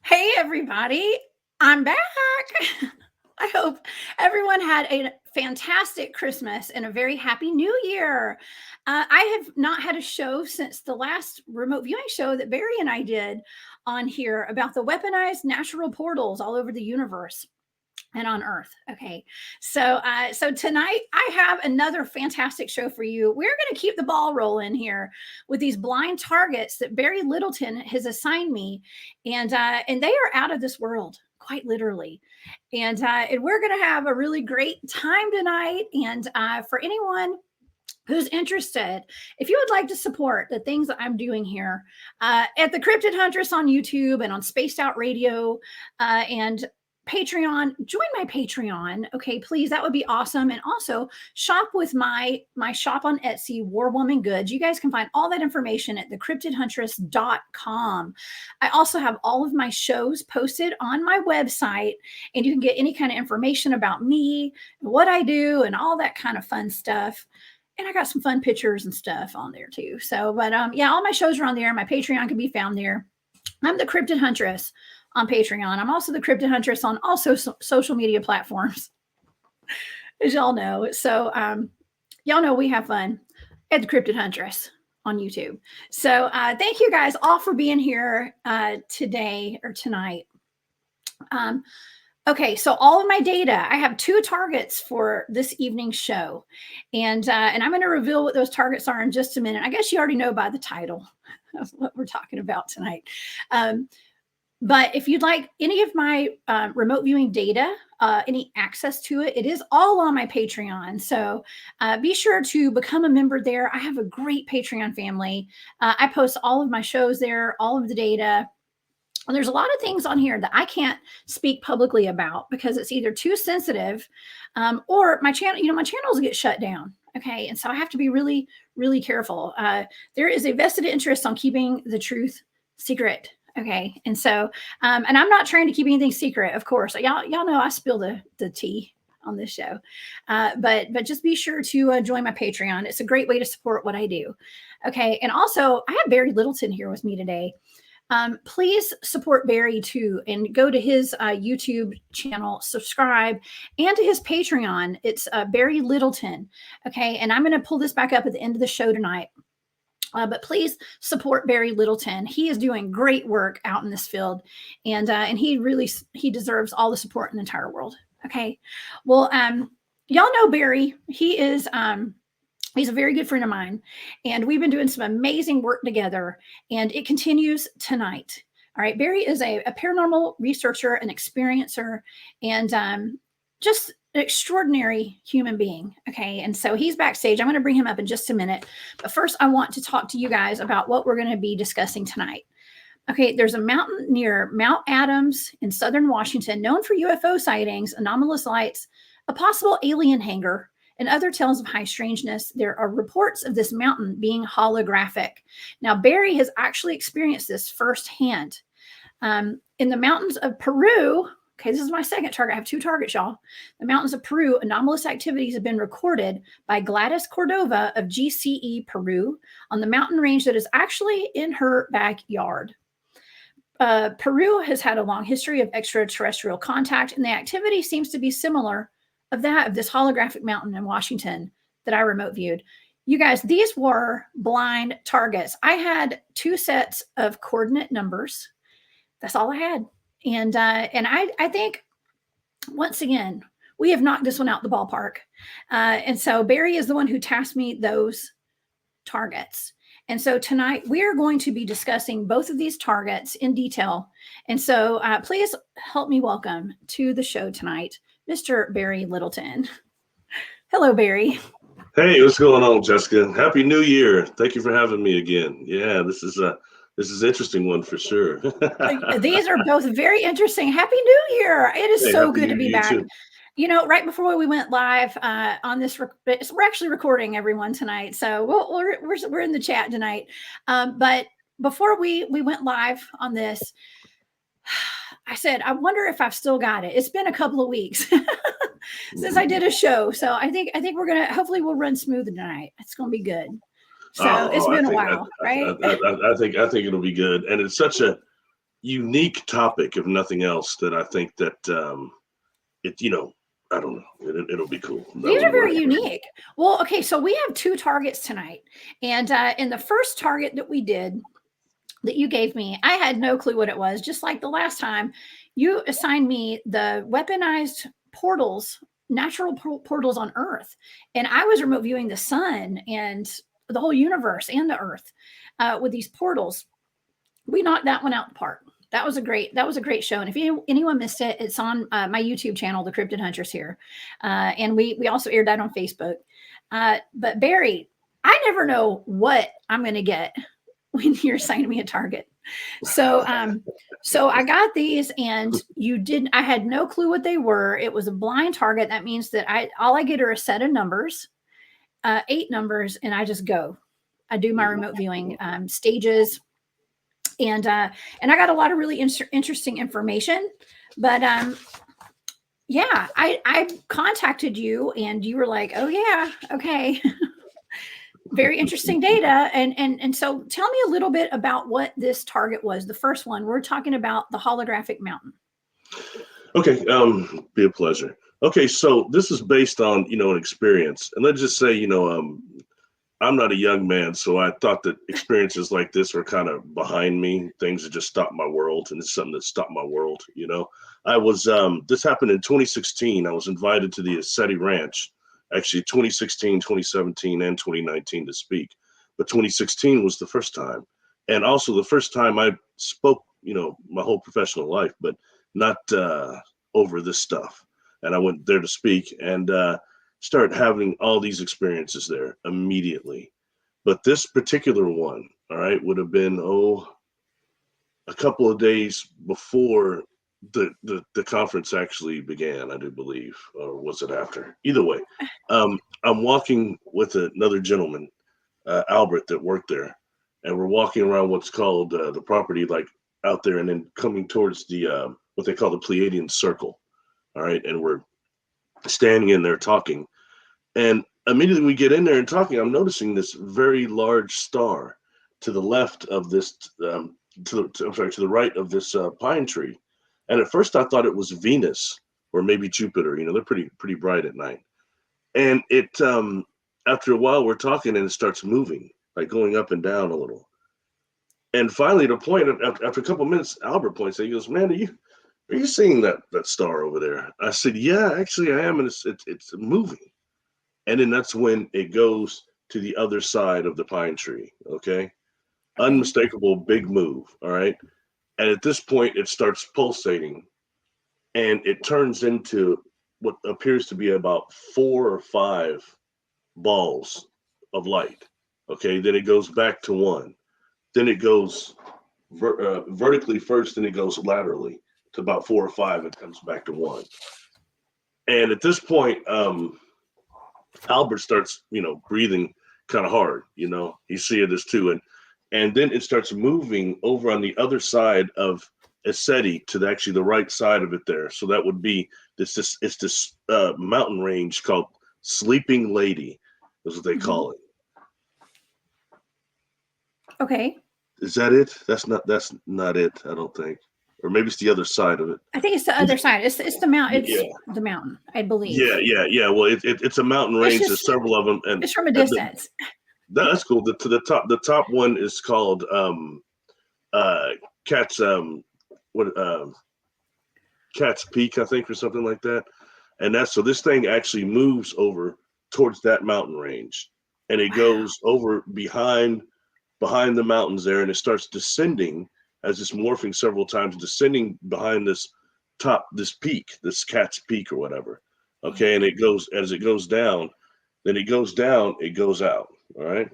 Hey, everybody. I'm back. I hope everyone had a fantastic Christmas and a very happy new year. I have not had a show since the last remote viewing show that Barry and I did on here about the weaponized natural portals all over the universe and on Earth. Okay, so tonight I have another fantastic show for you. We're going to keep the ball rolling here with these blind targets that Barry Littleton has assigned me, and they are out of this world, quite literally. And we're going to have a really great time tonight. And for anyone who's interested, if you would like to support the things that I'm doing here at the Cryptid Huntress on YouTube and on Spaced Out Radio and Patreon, join my Patreon. Okay, please, that would be awesome. And also shop with my shop on Etsy, War Woman Goods. You guys can find all that information at thecryptidhuntress.com. I also have all of my shows posted on my website, and you can get any kind of information about me, what I do, and all that kind of fun stuff. And I got some fun pictures and stuff on there too. So, but yeah, all my shows are on there. My Patreon can be found there. I'm the Cryptid Huntress on Patreon. I'm also the Cryptid Huntress on also social media platforms, as y'all know. So, y'all know we have fun at the Cryptid Huntress on YouTube. So, thank you guys all for being here today or tonight. Okay, so all of my data, I have 2 targets for this evening's show, and I'm going to reveal what those targets are in just a minute. I guess you already know by the title of what we're talking about tonight. But if you'd like any of my remote viewing data, any access to it, it is all on my Patreon. So be sure to become a member there. I have a great Patreon family. I post all of my shows there, all of the data. And there's a lot of things on here that I can't speak publicly about because it's either too sensitive or my channel, my channels get shut down. Okay. And so I have to be really, really careful. There is a vested interest on keeping the truth secret. Okay. And so, and I'm not trying to keep anything secret, of course. Y'all know I spill the tea on this show. But just be sure to join my Patreon. It's a great way to support what I do. Okay. And also I have Barry Littleton here with me today. Please support Barry too and go to his YouTube channel, subscribe, and to his Patreon. It's Barry Littleton. Okay. And I'm going to pull this back up at the end of the show tonight. But please support Barry Littleton. He is doing great work out in this field, and he deserves all the support in the entire world. Okay. Well, y'all know Barry. He is he's a very good friend of mine, and we've been doing some amazing work together, and it continues tonight. All right. Barry is a paranormal researcher, an experiencer, and just an extraordinary human being. Okay. And so he's backstage. I'm going to bring him up in just a minute. But first, I want to talk to you guys about what we're going to be discussing tonight. Okay. There's a mountain near Mount Adams in southern Washington known for UFO sightings, anomalous lights, a possible alien hangar, and other tales of high strangeness. There are reports of this mountain being holographic. Now, Barry has actually experienced this firsthand. In the mountains of Peru, okay, this is my second target. I have 2 targets, y'all. The mountains of Peru, anomalous activities have been recorded by Gladys Cordova of GCE Peru on the mountain range that is actually in her backyard. Peru has had a long history of extraterrestrial contact, and the activity seems to be similar of that of this holographic mountain in Washington that I remote viewed. You guys, these were blind targets. I had 2 sets of coordinate numbers. That's all I had. And I think, once again, we have knocked this one out the ballpark. And so Barry is the one who tasked me those targets. And so tonight we are going to be discussing both of these targets in detail. And so please help me welcome to the show tonight, Mr. Barry Littleton. Hello, Barry. Hey, what's going on, Jessica? Happy New Year. Thank you for having me again. Yeah, this is an interesting one for sure. These are both very interesting. Happy New Year. It is so good to be back. Too. Right before we went live on this, we're actually recording everyone tonight. So we're in the chat tonight. But before we went live on this, I said, I wonder if I've still got it. It's been a couple of weeks since I did a show. So I think hopefully we'll run smooth tonight. It's going to be good. So it's been a while, right? I think it'll be good. And it's such a unique topic, if nothing else, that I think that I don't know, it'll be cool. These are very unique. Well, okay, so we have 2 targets tonight, and in the first target that we did, that you gave me, I had no clue what it was. Just like the last time, you assigned me the weaponized portals, natural portals on Earth, and I was remote viewing the sun and the whole universe and the Earth with these portals. We knocked that one out the park. That was a great show. And if anyone missed it, it's on my YouTube channel, the Cryptid Huntress here. And we also aired that on Facebook. But Barry, I never know what I'm going to get when you're assigning me a target. So I got these, and I had no clue what they were. It was a blind target. That means that all I get are a set of numbers, 8 numbers, and I just go. I do my remote viewing stages. And I got a lot of really interesting information, but yeah, I contacted you, and you were like, "Oh yeah, okay." Very interesting data. And so tell me a little bit about what this target was. The first one, we're talking about the holographic mountain. Okay, be a pleasure. Okay, so this is based on, an experience. And let's just say, I'm not a young man, so I thought that experiences like this were kind of behind me, things that just stopped my world, and it's something that stopped my world, I was, this happened in 2016. I was invited to the Ascetti Ranch, actually 2016, 2017, and 2019 to speak. But 2016 was the first time. And also the first time I spoke, my whole professional life, but not over this stuff. And I went there to speak and start having all these experiences there immediately. But this particular one, all right, would have been, a couple of days before the conference actually began, I do believe, or was it after? Either way, I'm walking with another gentleman, Albert, that worked there, and we're walking around what's called the property, like out there, and then coming towards the what they call the Pleiadian Circle, all right, and we're standing in there talking, and immediately we get in there and talking, I'm noticing this very large star to the left of this, to the right of this pine tree. And at first I thought it was Venus or maybe Jupiter. They're pretty bright at night. And it after a while we're talking and it starts moving, like going up and down a little. And finally, at a point, after a couple of minutes, Albert points out, he goes, "Man, are you seeing that star over there?" I said, "Yeah, actually I am, and it's moving." And then that's when it goes to the other side of the pine tree. Okay, unmistakable big move. All right. And at this point, it starts pulsating, and it turns into what appears to be about 4 or 5 balls of light. Okay, then it goes back to 1. Then it goes vertically first, then it goes laterally to about 4 or 5. It comes back to 1. And at this point, Albert starts, breathing kind of hard. He's seeing this too, and then it starts moving over on the other side of Ascetti to actually the right side of it there. So that would be this mountain range called Sleeping Lady, is what they call it. Okay. Is that it? That's not it, I don't think. Or maybe it's the other side of it. I think it's the other side. It's the mountain. It's the mountain, I believe. Yeah. Well, it's a mountain range. There's several of them, and it's from a distance. That's cool. The top one is called Cat's Cat's Peak, I think, or something like that. And so this thing actually moves over towards that mountain range, and it goes over behind the mountains there, and it starts descending as it's morphing several times, descending behind this peak, this Cat's Peak or whatever. Okay, and as it goes down, then it goes down, it goes out. All right.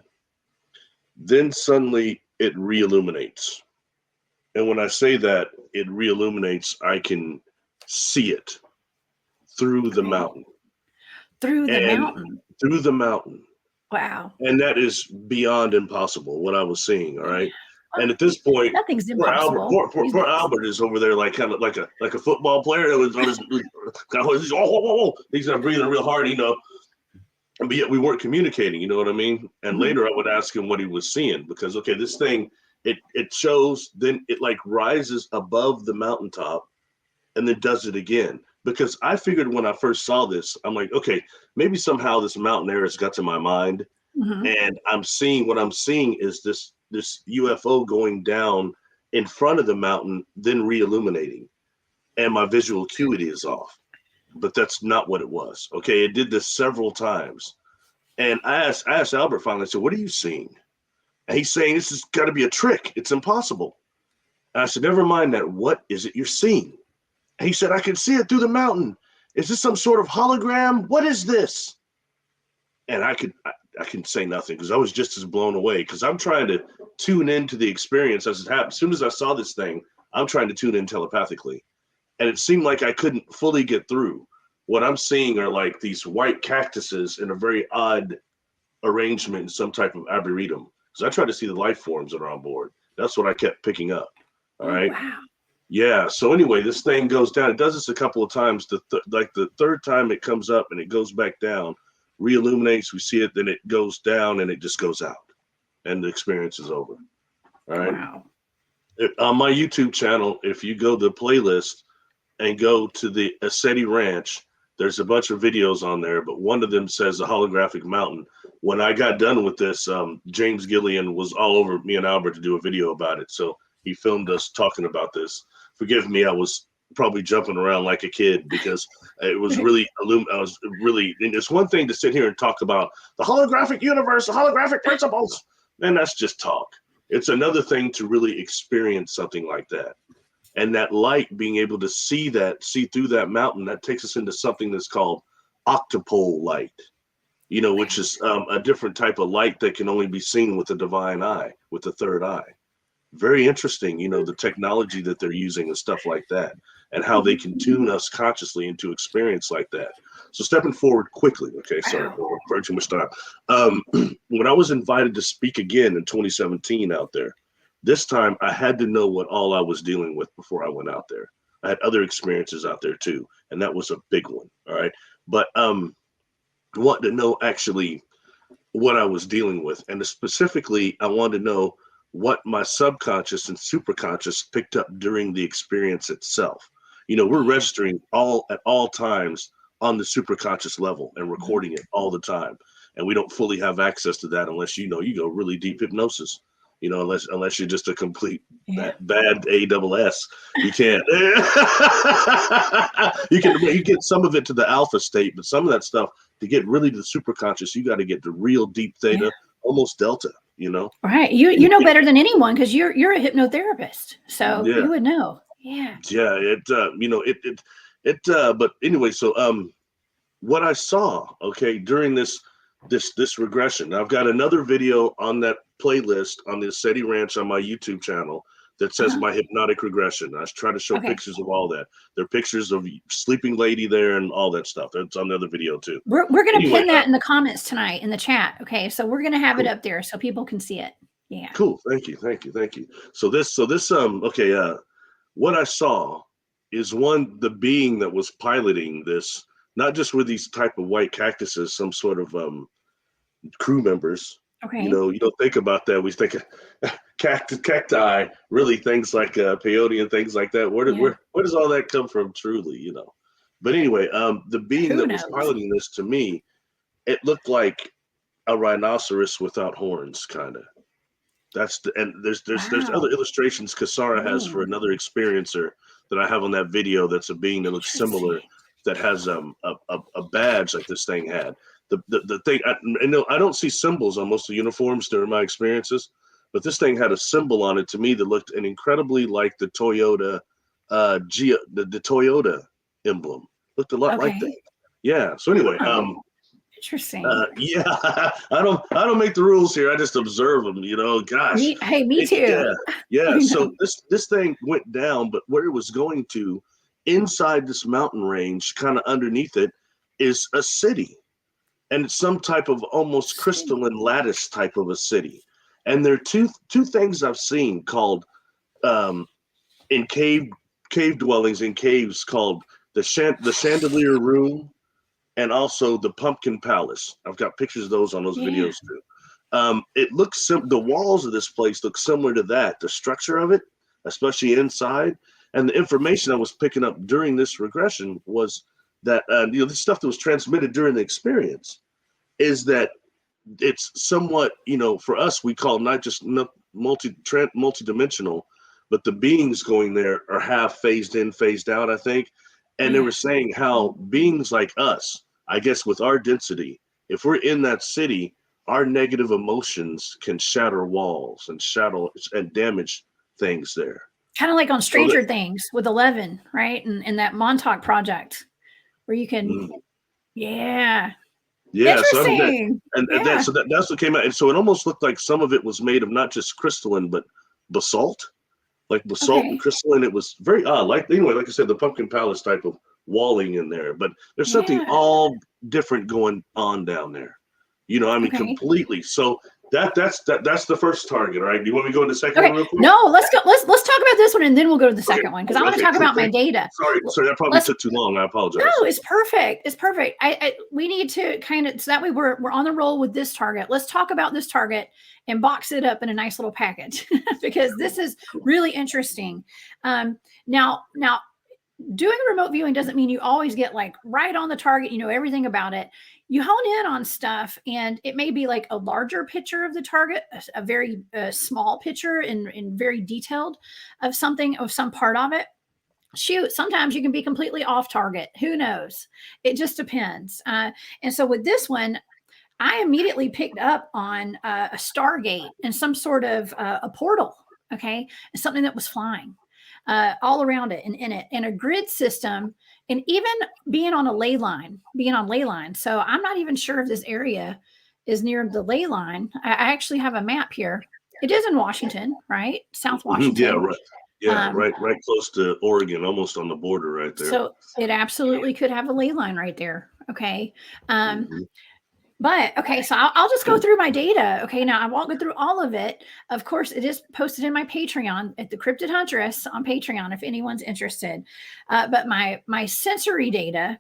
Then suddenly it reilluminates. And when I say that it reilluminates, I can see it through the mountain. Through the mountain. Wow. And that is beyond impossible, what I was seing. All right. And at this point, nothing's impossible. Poor Albert is over there, like kind of like a football player that was on his. He's not breathing real hard, but yet we weren't communicating, you know what I mean? And later I would ask him what he was seeing, because, okay, this thing It shows, then it like rises above the mountaintop and then does it again. Because I figured when I first saw this, I'm like, okay, maybe somehow this mountain air has got to my mind. And what I'm seeing is this UFO going down in front of the mountain, then re-illuminating. And my visual acuity is off. But that's not what it was. Okay, it did this several times. And I asked Albert finally, I said, what are you seeing? And he's saying, this has got to be a trick. It's impossible. And I said, never mind that. What is it you're seeing? And he said, I can see it through the mountain. Is this some sort of hologram? What is this? And I can say nothing because I was just as blown away because I'm trying to tune into the experience as it happened. As soon as I saw this thing, I'm trying to tune in telepathically. And it seemed like I couldn't fully get through. What I'm seeing are like these white cactuses in a very odd arrangement in some type of arboretum. Because I try to see the life forms that are on board. That's what I kept picking up. All right. Wow. Yeah. So anyway, this thing goes down. It does this a couple of times. The third time it comes up and it goes back down, re-illuminates. We see it, then it goes down and it just goes out, and the experience is over. All right. Wow. On my YouTube channel, if you go to the playlist and go to the Ascetti Ranch, there's a bunch of videos on there, but one of them says the Holographic Mountain. When I got done with this, James Gillian was all over me and Albert to do a video about it. So he filmed us talking about this. Forgive me, I was probably jumping around like a kid because it was really, and it's one thing to sit here and talk about the holographic universe, the holographic principles, and that's just talk. It's another thing to really experience something like that. And that light, being able to see through that mountain, that takes us into something that's called octopole light, which is a different type of light that can only be seen with the divine eye, with the third eye. Very interesting, the technology that they're using and stuff like that, and how they can tune us consciously into experience like that. So stepping forward quickly, okay, sorry, for too much time. When I was invited to speak again in 2017 out there, this time I had to know what all I was dealing with before I went out there. I had other experiences out there too, and that was a big one. All right. But I wanted to know actually what I was dealing with. And specifically, I wanted to know what my subconscious and superconscious picked up during the experience itself. We're registering at all times on the superconscious level and recording it all the time. And we don't fully have access to that unless you go really deep hypnosis. Unless you're just a complete bad ASS, you can't. You get some of it to the alpha state, but some of that stuff to get really to the superconscious, you got to get to real deep theta, almost delta. Right. You know better than anyone because you're a hypnotherapist, so you would know. Yeah. Yeah. But anyway, so what I saw, during this regression, I've got another video on that playlist on the Ascetti Ranch on my YouTube channel that says my hypnotic regression. I try to show pictures of all that. There are pictures of Sleeping Lady there and all that stuff. That's on the other video too. We're going to pin that in the comments tonight in the chat. Okay, so we're going to have it up there so people can see it. Yeah. Cool. Thank you. So this what I saw is the being that was piloting this. Not just with these type of white cactuses, some sort of crew members. Okay. You don't think about that. We think of cacti, really things like peyote and things like that. Where does all that come from? Truly, But anyway, the being that was piloting this, to me, it looked like a rhinoceros without horns, kind of. And there's other illustrations Kasara has for another experiencer that I have on that video. That's a being that looks similar, that has a badge like this thing had. The thing, I don't see symbols on most of the uniforms during my experiences, but this thing had a symbol on it to me that looked incredibly like the Toyota, the Toyota emblem. Looked a lot like that. Yeah. So anyway, interesting. I don't make the rules here. I just observe them. Gosh. Me too. Yeah. So this thing went down, but where it was going to, inside this mountain range, kind of underneath it, is a city. And it's some type of almost crystalline lattice type of a city. And there are two things I've seen called in cave dwellings in caves called the Chandelier Room and also the Pumpkin Palace. I've got pictures of those on those videos too. it looks the walls of this place look similar to that, the structure of it, especially inside. And the information I was picking up during this regression was that the stuff that was transmitted during the experience is that it's somewhat, for us, we call not just multi-dimensional, but the beings going there are half phased in, phased out, I think. And they were saying how beings like us, I guess with our density, if we're in that city, our negative emotions can shatter walls and damage things there. Kind of like on Stranger Things with 11, right? And that Montauk project where you can, Yeah. Interesting. So that's what came out. And so it almost looked like some of it was made of not just crystalline, but basalt, like basalt and crystalline. It was very odd. Like I said, the Pumpkin Palace type of walling in there, but there's something all different going on down there. Completely. So that's the first target. All right. Do you want me to go to the second one real quick? No, let's go. Let's talk about this one and then we'll go to the second one because I want to talk about my data. Sorry, that probably took too long. I apologize. No, it's perfect. It's perfect. We need to kind of, so that way we're on the roll with this target. Let's talk about this target and box it up in a nice little package because this is really interesting. Now, doing remote viewing doesn't mean you always get like right on the target, everything about it. You hone in on stuff and it may be like a larger picture of the target, a very small picture and very detailed of some part of it. Shoot, sometimes you can be completely off target. Who knows? It just depends. And so with this one, I immediately picked up on a Stargate and some sort of a portal, okay? Something that was flying all around it and in it, and a grid system, and even being on ley line. So I'm not even sure if this area is near the ley line. I actually have a map here. It is in Washington, right? South Washington. Yeah, right. Yeah, right close to Oregon, almost on the border right there. So it absolutely could have a ley line right there. Okay. But okay, so I'll just go through my data. Okay, now I won't go through all of it. Of course, it is posted in my Patreon at the Cryptid Huntress on Patreon if anyone's interested. But my sensory data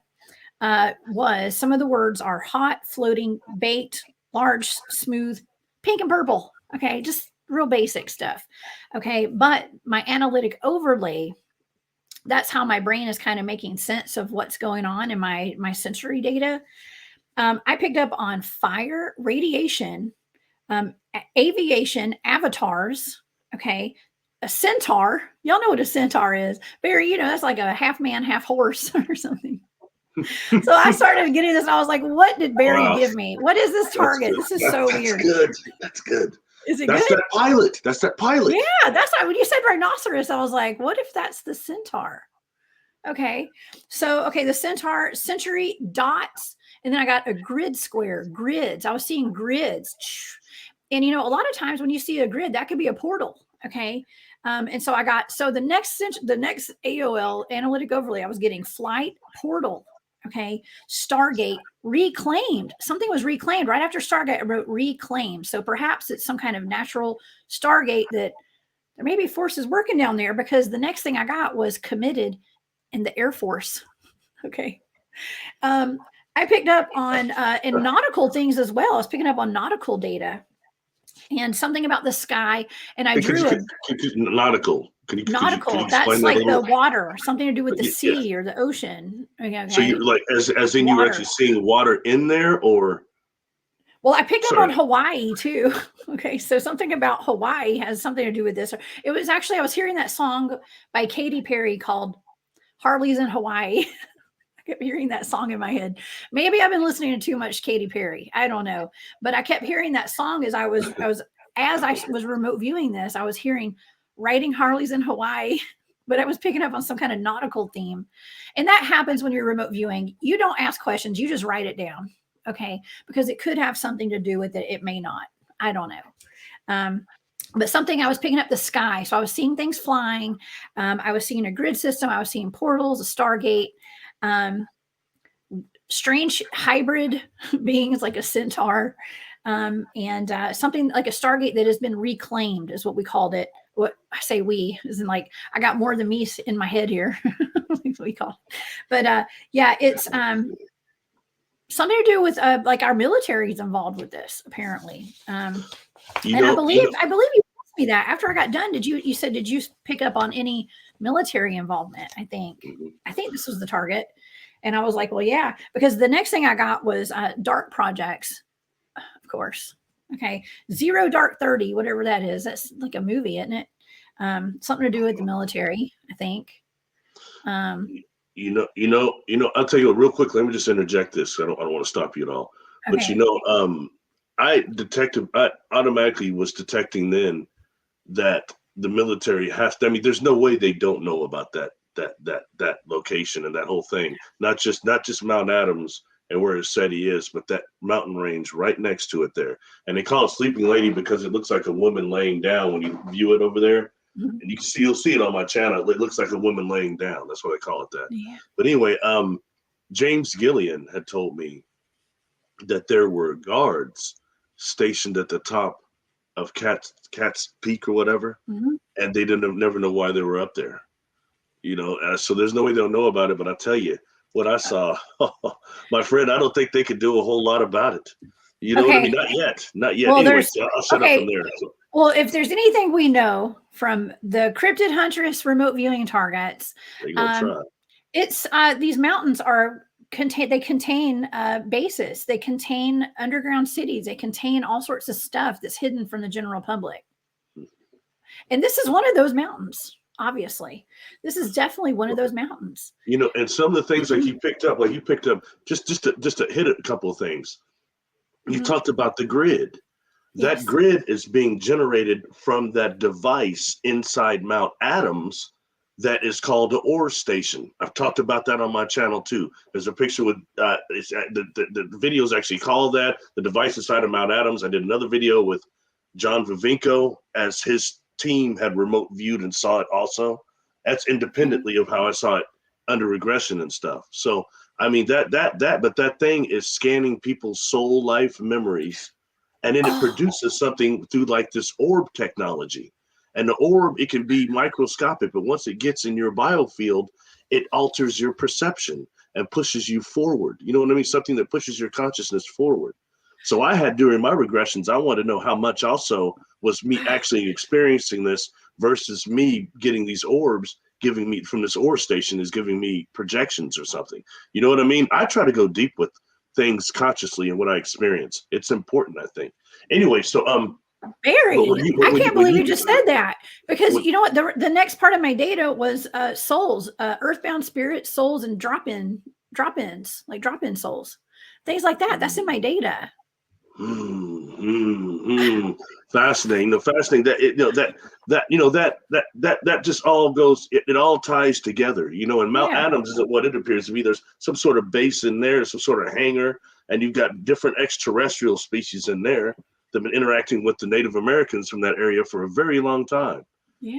was, some of the words are hot, floating, baked, large, smooth, pink and purple. Okay, just real basic stuff. Okay, but my analytic overlay, that's how my brain is kind of making sense of what's going on in my sensory data. I picked up on fire, radiation, aviation, avatars, okay, a centaur. Y'all know what a centaur is. Barry, that's like a half man, half horse or something. So I started getting this and I was like, what did Barry give me? What is this target? This is so weird. That's good. Is it good? That's that pilot. Yeah, that's why when you said rhinoceros, I was like, what if that's the centaur? Okay. So, the centaur, century, dots, and then I got a grid square, grids. I was seeing grids. And, a lot of times when you see a grid, that could be a portal. Okay. And so the next AOL analytic overlay, I was getting flight, portal. Okay. Stargate, reclaimed. Something was reclaimed right after Stargate. I wrote reclaimed. So perhaps it's some kind of natural Stargate that there may be forces working down there, because the next thing I got was committed in the Air Force. Okay. I picked up on in nautical things as well. I was picking up on nautical data and something about the sky. And I drew nautical. Nautical. That's like the water, something to do with the sea or the ocean. Okay. So you're like, as in water. You're actually seeing water in there, or? Well, I picked up on Hawaii too. Okay. So something about Hawaii has something to do with this. It was actually, I was hearing that song by Katy Perry called Harley's in Hawaii. I kept hearing that song in my head. Maybe I've been listening to too much Katy Perry. I don't know. But I kept hearing that song as I was remote viewing this. I was hearing riding Harleys in Hawaii, but I was picking up on some kind of nautical theme. And that happens when you're remote viewing. You don't ask questions. You just write it down. Okay. Because it could have something to do with it. It may not. I don't know. But something, I was picking up the sky. So I was seeing things flying. I was seeing a grid system. I was seeing portals, a Stargate, strange hybrid beings like a centaur, and something like a Stargate that has been reclaimed is what we called it. What I say we isn't like I got more than me in my head here. What we call it. But it's something to do with like our military is involved with this apparently. And I believe you asked me that after I got done. Did you said, did you pick up on any military involvement? I think this was the target. And I was like, well, yeah, because the next thing I got was dark projects, of course. Okay. 0 Dark 30, whatever that is. That's like a movie, isn't it? Something to do with the military, I think. I'll tell you real quick. Let me just interject this. I don't want to stop you at all. Okay. But I automatically was detecting then that the military has to, I mean, there's no way they don't know about that location and that whole thing. Not just Mount Adams and where SETI is, but that mountain range right next to it there. And they call it Sleeping Lady because it looks like a woman laying down when you view it over there. And you'll see it on my channel. It looks like a woman laying down. That's why they call it that. Yeah. But anyway, James Gillian had told me that there were guards stationed at the top of Cat's Peak or whatever, and they never know why they were up there. So there's no way they'll know about it. But I tell you what I saw, my friend. I don't think they could do a whole lot about it. You know what I mean? Not yet. Well, anyway, so I'll shut up from there. So. Well, if there's anything we know from the Cryptid Huntress remote viewing targets, it's these mountains contain bases. They contain underground cities. They contain all sorts of stuff that's hidden from the general public. And this is one of those mountains. Obviously, this is definitely one of those mountains. And some of the things like you picked up, just to hit a couple of things. You talked about the grid. That grid is being generated from that device inside Mount Adams that is called the OR station. I've talked about that on my channel too. There's a picture with the video is actually called that, the device inside of Mount Adams. I did another video with John Vivinco as his team had remote viewed and saw it also. That's independently of how I saw it under regression and stuff. So I mean but that thing is scanning people's soul life memories. And then it produces something through like this orb technology. And the orb, it can be microscopic, but once it gets in your biofield, it alters your perception and pushes you forward. You know what I mean? Something that pushes your consciousness forward. So I had during my regressions, I wanted to know how much also was me actually experiencing this versus me getting these orbs giving me from this OR station is giving me projections or something. You know what I mean? I try to go deep with things consciously and what I experience. It's important, I think. Anyway, so Barry, I can't believe you just said that, because you know what, the next part of my data was souls, earthbound spirits, souls, and drop-ins, like drop-in souls, things like that. That's in my data. Fascinating. Fascinating that just all goes, it all ties together, and Mount Adams is what it appears to be. There's some sort of base in there, some sort of hangar, and you've got different extraterrestrial species in there that have been interacting with the Native Americans from that area for a very long time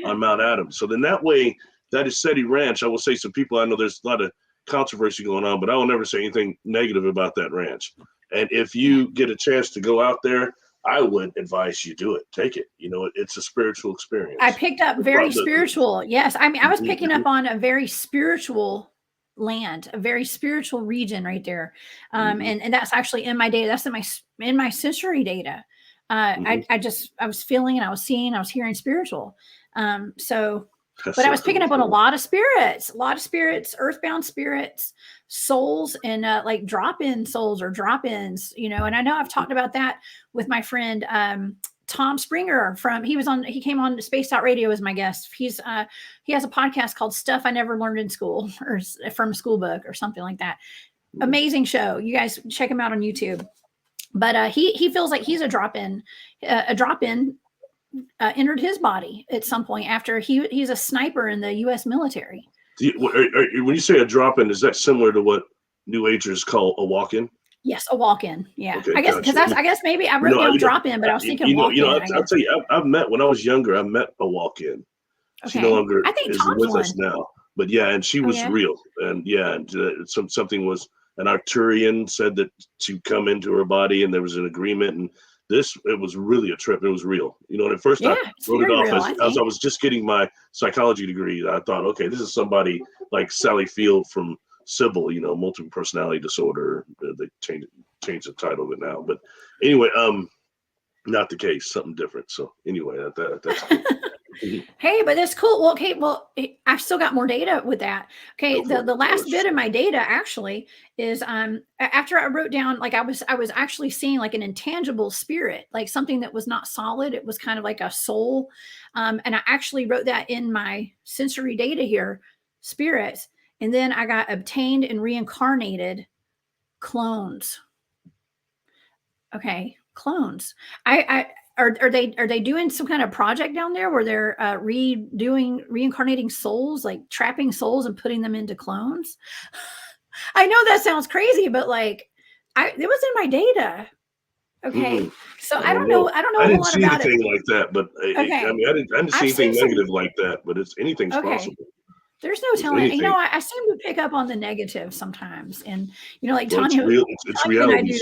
on Mount Adams. So then that way, that is SETI Ranch. I will say some people, I know there's a lot of controversy going on, but I will never say anything negative about that ranch. And if you get a chance to go out there, I would advise you do it. Take it. It's a spiritual experience. I picked up very spiritual. Yes. I mean, I was picking up on a very spiritual land, a very spiritual region right there. And that's actually in my data. That's in my sensory data. I was feeling and I was seeing, I was hearing spiritual. But I was picking up on a lot of spirits, earthbound spirits, souls, and like drop-in souls or drop-ins, and I know I've talked about that with my friend Tom Springer he came on Spaced Out Radio as my guest. He has a podcast called Stuff I Never Learned in School, or from a school book or something like that. Amazing show. You guys check him out on YouTube. But he feels like he's a drop-in entered his body at some point after he's a sniper in the U.S. military. When you say a drop-in, is that similar to what New Agers call a walk-in? Yes, a walk-in. Yeah, okay, I guess because I guess maybe I wrote down drop-in, but I was thinking walk-in. I'll tell you, I've met when I was younger. I met a walk-in. Okay. She no longer is with us now, but and she was real, and something was an Arcturian said that she'd come into her body, and there was an agreement, and it was really a trip. It was real. And at first I wrote it off as I was just getting my psychology degree. I thought, okay, this is somebody like Sally Field from Sybil, multiple personality disorder. They changed the title of it now. But anyway, not the case, something different. So anyway, that's cool. Hey, but that's cool. Well, okay, I've still got more data with that. Okay, the last bit of my data actually is after I wrote down, like I was actually seeing like an intangible spirit, like something that was not solid. It was kind of like a soul. And I actually wrote that in my sensory data here, spirits. And then I got obtained and reincarnated clones. Okay, clones. Are they doing some kind of project down there where they're reincarnating souls, like trapping souls and putting them into clones? I know that sounds crazy, but like it was in my data. Okay. So I don't know. I don't know a whole lot about it. I didn't see anything like that, but okay. I mean, I didn't see anything negative like that, but anything's possible. There's no telling. I seem to pick up on the negative sometimes, and like Tanya, it's reality.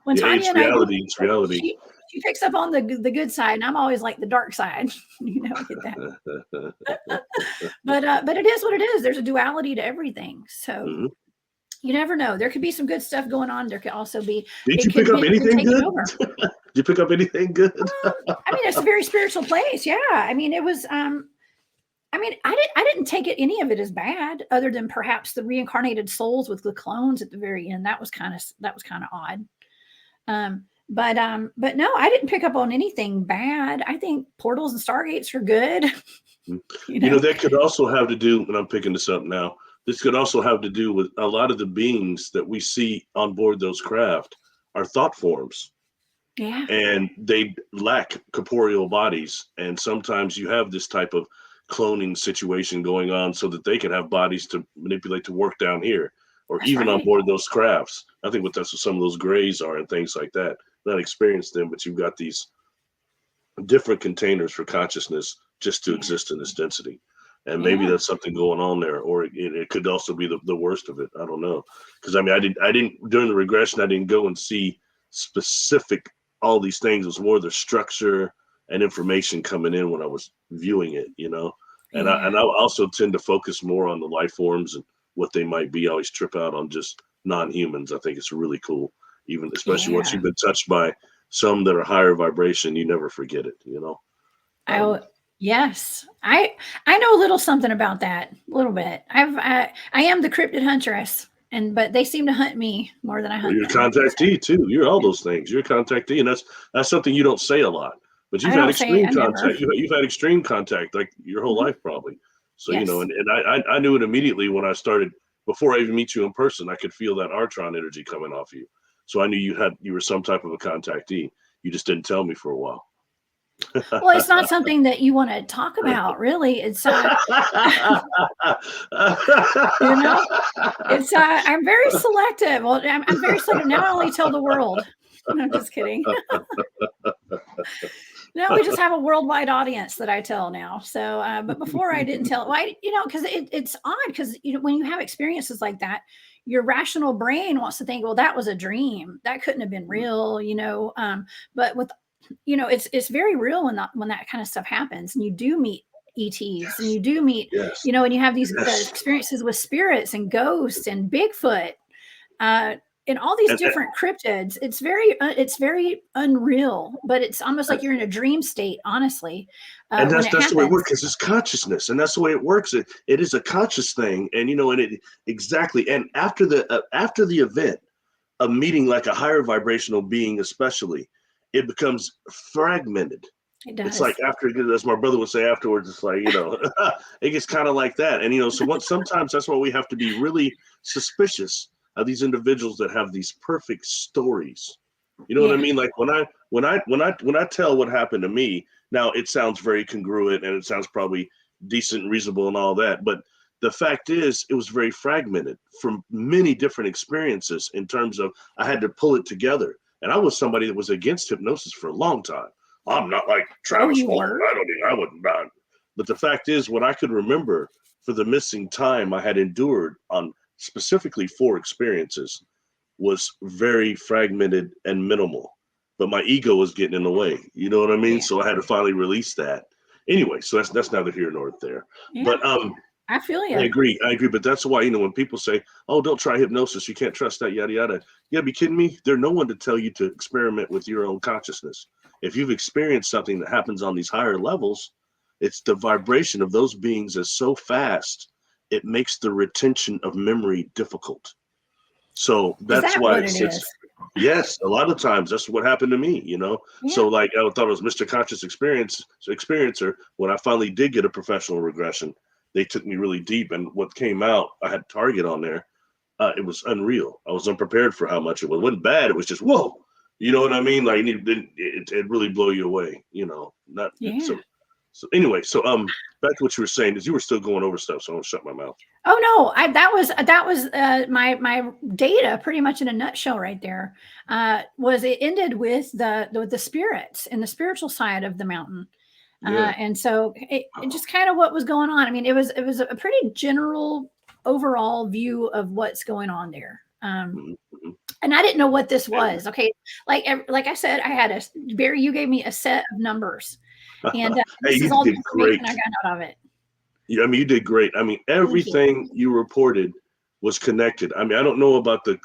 When Tanya it's reality. It's reality. She picks up on the good side, and I'm always like the dark side. I get that. but it is what it is. There's a duality to everying. So you never know. There could be some good stuff going on. There could also be. Did you pick up anything good? Did you pick up anything good? I mean, it's a very spiritual place. Yeah. I mean, it was. I mean, I didn't take any of it as bad, other than perhaps the reincarnated souls with the clones at the very end. That was kind of odd. But no, I didn't pick up on anything bad. I think portals and stargates are good. That could also have to do, and I'm picking this up now. This could also have to do with a lot of the beings that we see on board those craft are thought forms. Yeah. And they lack corporeal bodies. And sometimes you have this type of cloning situation going on so that they can have bodies to manipulate to work down here, or that's even right. On board those crafts. I think that's what some of those grays are and things like that. Not experienced them, but you've got these different containers for consciousness just to exist in this density. And maybe that's something going on there, or it could also be the worst of it. I don't know. Because I mean, I didn't during the regression, I didn't go and see specific all these things. It was more the structure and information coming in when I was viewing it, And I also tend to focus more on the life forms and what they might be. I always trip out on just non-humans. I think it's really cool, especially once you've been touched by some that are higher vibration, you never forget it, Yes, I know a little something about that, a little bit. I am the cryptid huntress, but they seem to hunt me more than I hunt. You're a contactee too. You're all those things. You're a contactee, and that's something you don't say a lot. But you've had extreme contact. You've had extreme contact like your whole life probably. So and I knew it immediately when I started. Before I even meet you in person, I could feel that Artron energy coming off you. So I knew you were some type of a contactee. You just didn't tell me for a while. Well, it's not something that you want to talk about, really. It's it's I'm very selective. Well, I'm very selective. Now I only tell the world. No, I'm just kidding. No, we just have a worldwide audience that I tell now. So, but before I didn't tell. Why? Because it's odd. Because when you have experiences like that, your rational brain wants to think, well, that was a dream. That couldn't have been real. But with it's very real when that kind of stuff happens, and you do meet ETs, and you do meet, and you have these experiences with spirits and ghosts and Bigfoot, and all these different cryptids. It's very unreal, but it's almost like you're in a dream state, honestly. And that's the way it works, because it's consciousness, and that's the way it works. It is a conscious thing, and exactly. And after the event of meeting like a higher vibrational being, especially, it becomes fragmented. It does. It's like as my brother would say afterwards, it's like, it gets kind of like that. And, sometimes that's why we have to be really suspicious of these individuals that have these perfect stories. You know what I mean? Like when I tell what happened to me, now it sounds very congruent and it sounds probably decent and reasonable and all that. But the fact is, it was very fragmented from many different experiences in terms of I had to pull it together. And I was somebody that was against hypnosis for a long time. I'm not like Travis Walton. I wouldn't. But the fact is, what I could remember for the missing time I had endured on specifically 4 experiences was very fragmented and minimal. But my ego was getting in the way. You know what I mean? Yeah. So I had to finally release that. Anyway, so that's neither here nor there. Yeah. But I feel I you. agree. I agree. But that's why, when people say, oh, don't try hypnosis, you can't trust that, yada, yada. You gotta be kidding me. There's no one to tell you to experiment with your own consciousness. If you've experienced something that happens on these higher levels, it's the vibration of those beings is so fast, it makes the retention of memory difficult. So Is that's that why what it it sits. is? Yes, a lot of times that's what happened to me, Yeah. So like I thought it was Mr. Conscious Experiencer. When I finally did get a professional regression, they took me really deep, and what came out, I had Target on there. It was unreal. I was unprepared for how much it was. It wasn't bad. It was just whoa. You know what I mean? Like it really blow you away. Not Yeah. so anyway. So back to what you were saying is you were still going over stuff. So I'm gonna shut my mouth. Oh no, that was my data pretty much in a nutshell right there. Was it ended with the spirits and the spiritual side of the mountain. Yeah. And so it just kind of what was going on. I mean, it was a pretty general overall view of what's going on there. Mm-hmm. And I didn't know what this was. Okay, like I said, I had Barry. You gave me a set of numbers, and Hey, this is you all the did information great. I got out of it. Yeah, I mean, you did great. I mean, Thank you. everything you reported was connected. I mean, I don't know about the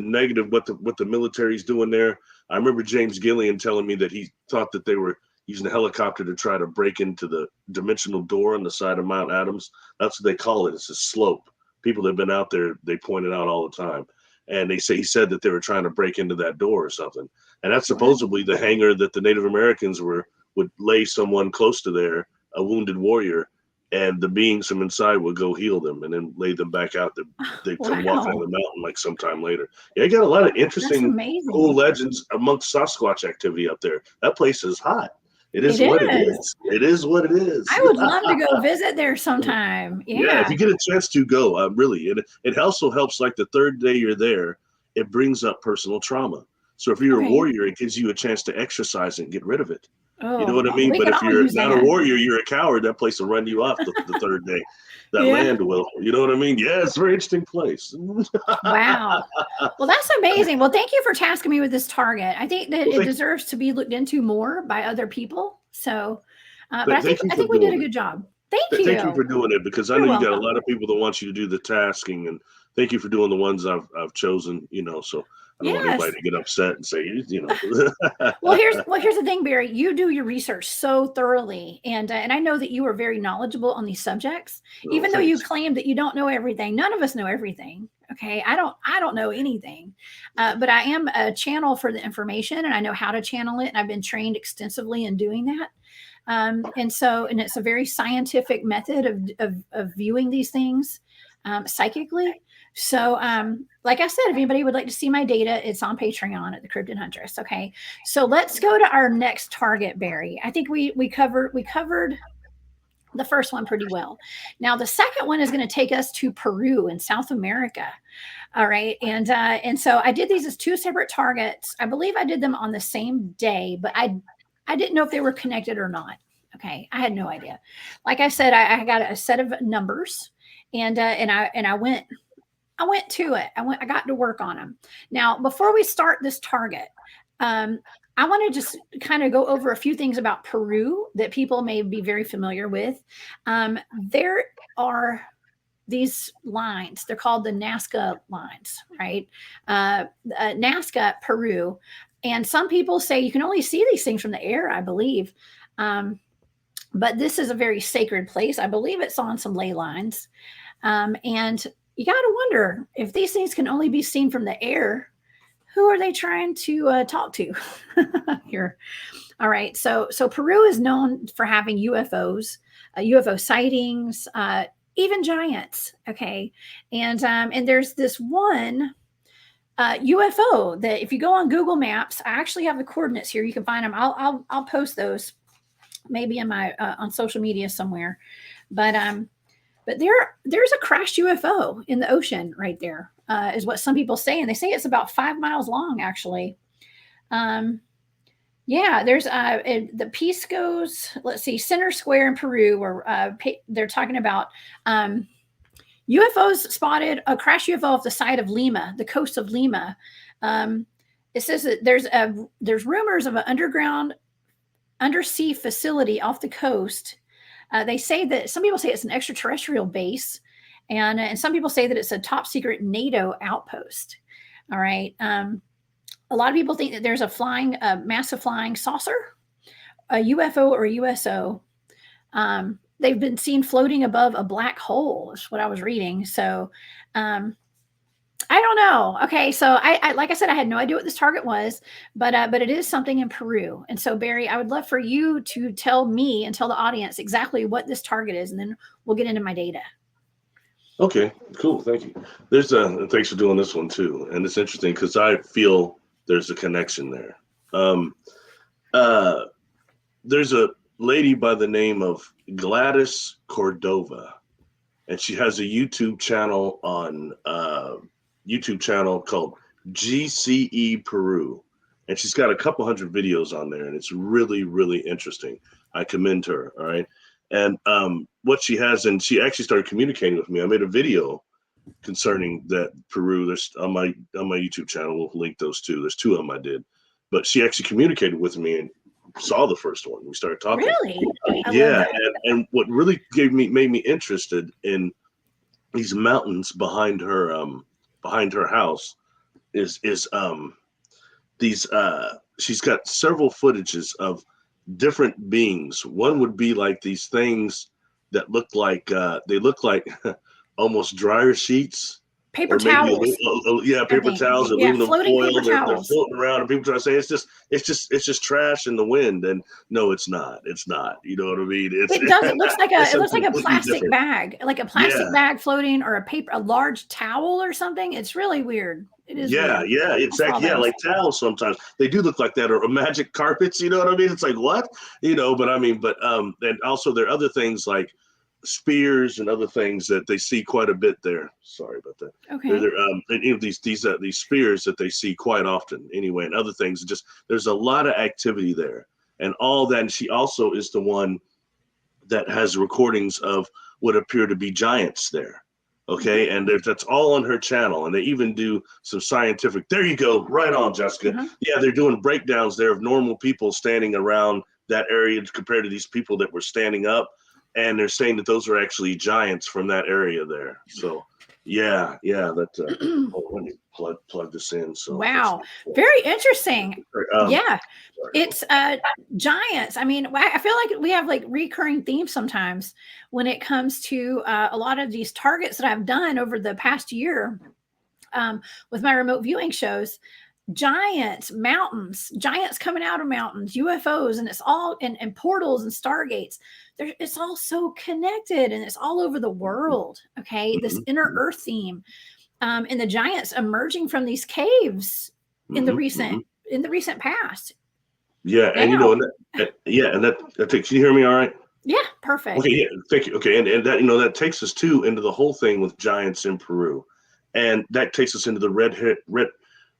negative what the military's doing there. I remember James Gillian telling me that he thought that they were using a helicopter to try to break into the dimensional door on the side of Mount Adams. That's what they call it. It's a slope. People that have been out there, they point it out all the time. And he said that they were trying to break into that door or something. And that's Wow. supposedly the hangar that the Native Americans would lay someone close to there, a wounded warrior, and the beings from inside would go heal them and then lay them back out. They come walking on Wow. the mountain like sometime later. Yeah, I got a lot of That's interesting, cool amazing. legends amongst Sasquatch activity up there. That place is hot. It is It what it is. is. It is what it is. I would love to go visit there sometime. Yeah, if Yeah. you get a chance to go, really. It also helps. Like the third day you're there, it brings up personal trauma. So if you're a Okay. warrior, it gives you a chance to exercise and get rid of it. You know Oh, what I mean? we But could if all you're use not a that. warrior, you're a coward, that place will run you off the third day. That Yeah. land will. You know what I mean? Yeah, it's a very interesting place. Wow. Well, that's amazing. Well, thank you for tasking me with this target. I think that Well, it deserves to be looked into more by other people. So, but thank you I for think we did a doing good it. job. Thank Thank you you. for doing it, because I know You're you got a welcome. lot of people that want you to do the tasking, and thank you for doing the ones I've chosen. So I don't want Yes. anybody to get upset and say, Well, here's the thing, Barry. You do your research so thoroughly, and I know that you are very knowledgeable on these subjects. No, Even though you thanks. claim that you don't know everything, none of us know everything. Okay, I don't know anything, but I am a channel for the information, and I know how to channel it, and I've been trained extensively in doing that. And it's a very scientific method of viewing these things psychically. So, like I said, if anybody would like to see my data, it's on Patreon at the Cryptid Huntress. Okay, so let's go to our next target, Barry. I think we covered the first one pretty well. Now the second one is going to take us to Peru in South America. All right, and so I did these as two separate targets. I believe I did them on the same day, but I didn't know if they were connected or not. Okay, I had no idea. Like I said, I got a set of numbers, and I went to it. I got to work on them. Now, before we start this target, I want to just kind of go over a few things about Peru that people may be very familiar with. There are these lines. They're called the Nazca lines, right? Nazca, Peru. And some people say you can only see these things from the air, I believe. But this is a very sacred place. I believe it's on some ley lines. And you got to wonder if these things can only be seen from the air, who are they trying to talk to here? All right. So Peru is known for having UFOs, UFO sightings, even giants. Okay. And there's this one UFO that if you go on Google Maps, I actually have the coordinates here. You can find them. I'll post those maybe in my on social media somewhere. But there's a crashed UFO in the ocean right there, is what some people say, and they say it's about 5 miles long actually. Yeah, there's the piece goes. Let's see, Center Square in Peru, where they're talking about UFOs spotted a crashed UFO off the side of Lima, the coast of Lima. It says that there's rumors of an undersea facility off the coast They say that some people say it's an extraterrestrial base, and some people say that it's a top secret NATO outpost. All right. A lot of people think that there's a massive flying saucer, a UFO or a USO. They've been seen floating above a black hole, is what I was reading. So I don't know. Okay, so I like I said, I had no idea what this target was, but it is something in Peru. And so Barry, I would love for you to tell me and tell the audience exactly what this target is, and then we'll get into my data. Okay, cool. Thank you. Thanks for doing this one too. And it's interesting because I feel there's a connection there. There's a lady by the name of Gladys Cordova, and she has a YouTube channel called GCE Peru, and she's got a couple hundred videos on there, and it's really, really interesting. I commend her. All right. And what she has, and she actually started communicating with me. I made a video concerning that Peru. There's on my YouTube channel. We'll link those two. There's two of them I did, but she actually communicated with me and saw the first one. We started talking. Really? Yeah, and what really made me interested in these mountains behind her house is these she's got several footages of different beings. One would be like these things that look like almost dryer sheets, paper towels. Paper towels, aluminum foil. They're floating around, and people try to say it's just trash in the wind. And no, it's not. It's not. You know what I mean? It does. It looks like a plastic bag, like a plastic bag floating, or a large towel or something. It's really weird. It is. Yeah, weird. yeah, exactly. Yeah, like towels sometimes. They do look like that, or magic carpets, you know what I mean? It's like, what? And also there are other things like spears and other things that they see quite a bit there. Sorry about that. Okay. These spears that they see quite often anyway, and other things. Just there's a lot of activity there, and all that. And she also is the one that has recordings of what appear to be giants there. Okay, and that's all on her channel, and they even do some scientific. There you go, right on, Jessica. Uh-huh. Yeah, they're doing breakdowns there of normal people standing around that area compared to these people that were standing up, and they're saying that those are actually giants from that area there. So, yeah, that. Let me plug this in. So, wow, very interesting. Yeah, sorry. It's giants. I mean, I feel like we have like recurring themes sometimes when it comes to a lot of these targets that I've done over the past year with my remote viewing shows. Giants, mountains, giants coming out of mountains, UFOs, and it's all and portals and stargates. It's all so connected, and it's all over the world. Okay, this inner Earth theme, and the giants emerging from these caves in the recent past. Yeah, and that takes. Can you hear me? All right. Yeah, perfect. Okay, yeah, thank you. Okay, and that that takes us into the whole thing with giants in Peru, and that takes us into the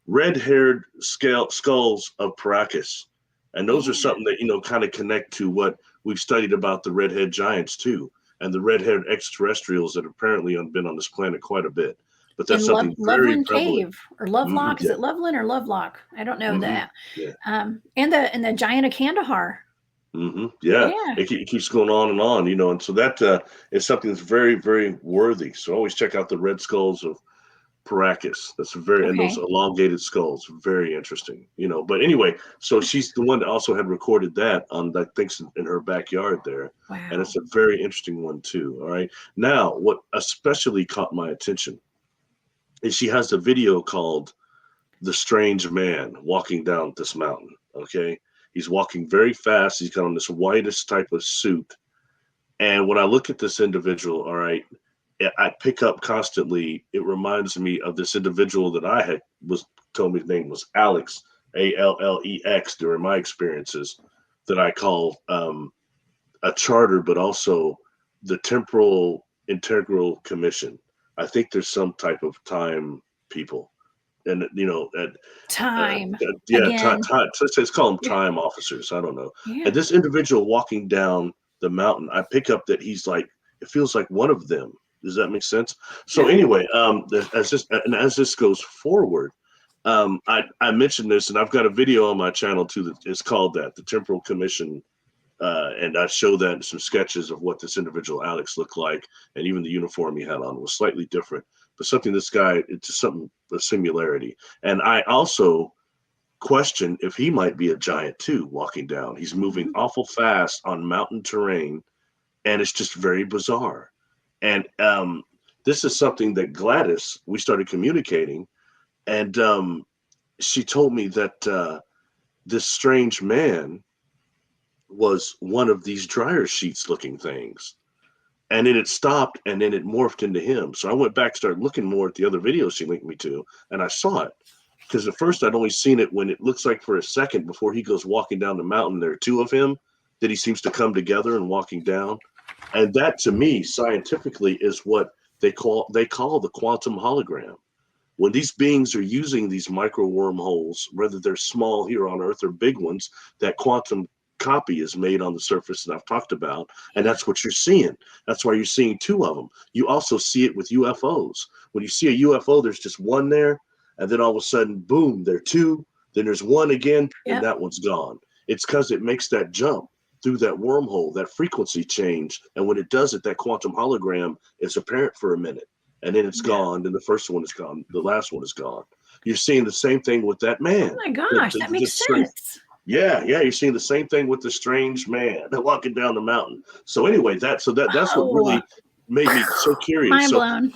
red-haired skulls of Paracas, and those are something that kind of connect to what we've studied about the redhead giants too, and the red-haired extraterrestrials that apparently have been on this planet quite a bit. But that's something very Loveland prevalent. Cave or Lovelock. Is it Loveland or Lovelock? I don't know that. Yeah. And the giant of Kandahar. Yeah. It keeps going on, and so that is something that's very, very worthy. So always check out the red skulls of Paracas. That's and those elongated skulls, very interesting. But anyway, so she's the one that also had recorded that on things in her backyard there. Wow. And it's a very interesting one too. All right. Now, what especially caught my attention is she has a video called "The Strange Man Walking Down This Mountain." Okay. He's walking very fast. He's got on this whitest type of suit. And when I look at this individual, all right, I pick up constantly. It reminds me of this individual that told me his name was Alex, Allex, during my experiences, that I call a charter, but also the Temporal Integral Commission. I think there's some type of time people, and time. Time. Let's call them time officers. I don't know. Yeah. And this individual walking down the mountain, I pick up that he's like, it feels like one of them. Does that make sense? So anyway, as this goes forward, I mentioned this, and I've got a video on my channel too that is called the Temporal Commission And I showed that in some sketches of what this individual Alex looked like, and even the uniform he had on was slightly different. But something this guy, it's just something, a similarity. And I also question if he might be a giant too, walking down. He's moving awful fast on mountain terrain, and it's just very bizarre. And this is something that Gladys, we started communicating, and she told me that this strange man was one of these dryer sheets looking things. And then it stopped, and then it morphed into him. So I went back, started looking more at the other videos she linked me to, and I saw it. Because at first I'd only seen it when it looks like for a second before he goes walking down the mountain, there are two of him that he seems to come together and walking down. And that to me, scientifically, is what they call the quantum hologram. When these beings are using these micro wormholes, whether they're small here on Earth or big ones, that quantum copy is made on the surface that I've talked about, and that's what you're seeing. That's why you're seeing two of them. You also see it with UFOs. When you see a UFO, there's just one there, and then all of a sudden, boom, there are two, then there's one again, and that one's gone. It's because it makes that jump through that wormhole, that frequency change, and when it does it, that quantum hologram is apparent for a minute, and then it's gone, then the first one is gone, the last one is gone. You're seeing the same thing with that man. Oh my gosh, that makes sense. Yeah, you're seeing the same thing with the strange man walking down the mountain. So anyway, that's what really made me so curious. Mind blown.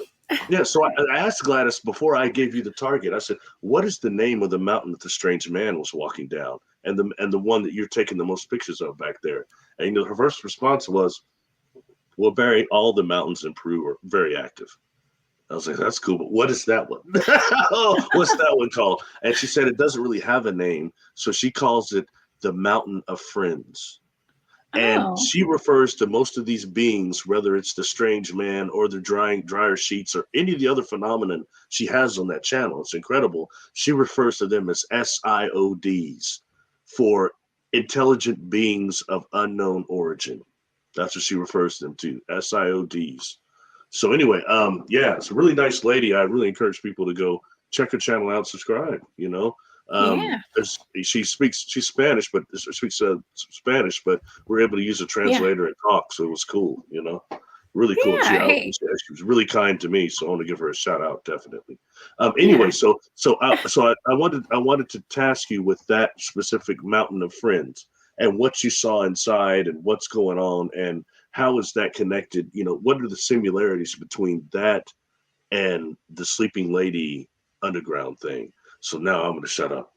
Yeah, so I asked Gladys before I gave you the target. I said, "What is the name of the mountain that the strange man was walking down, and the one that you're taking the most pictures of back there?" And her first response was, "Well, Barry, all the mountains in Peru are very active." I was like, "That's cool, but what is that one?" Oh, what's that one called? And she said it doesn't really have a name, so she calls it the Mountain of Friends. And she refers to most of these beings, whether it's the strange man or the dryer sheets or any of the other phenomenon she has on that channel. It's incredible. She refers to them as SIODs, for intelligent beings of unknown origin. That's what she refers to them to, SIODs. So anyway, it's a really nice lady. I really encourage people to go check her channel out, subscribe, she's Spanish, but Spanish, but we're able to use a translator and talk. So it was cool, really cool. She was really kind to me. So I want to give her a shout out. Definitely. Anyway, so I wanted to task you with that specific Mountain of Friends and what you saw inside and what's going on and how is that connected? What are the similarities between that and the Sleeping Lady underground thing? So now I'm going to shut up.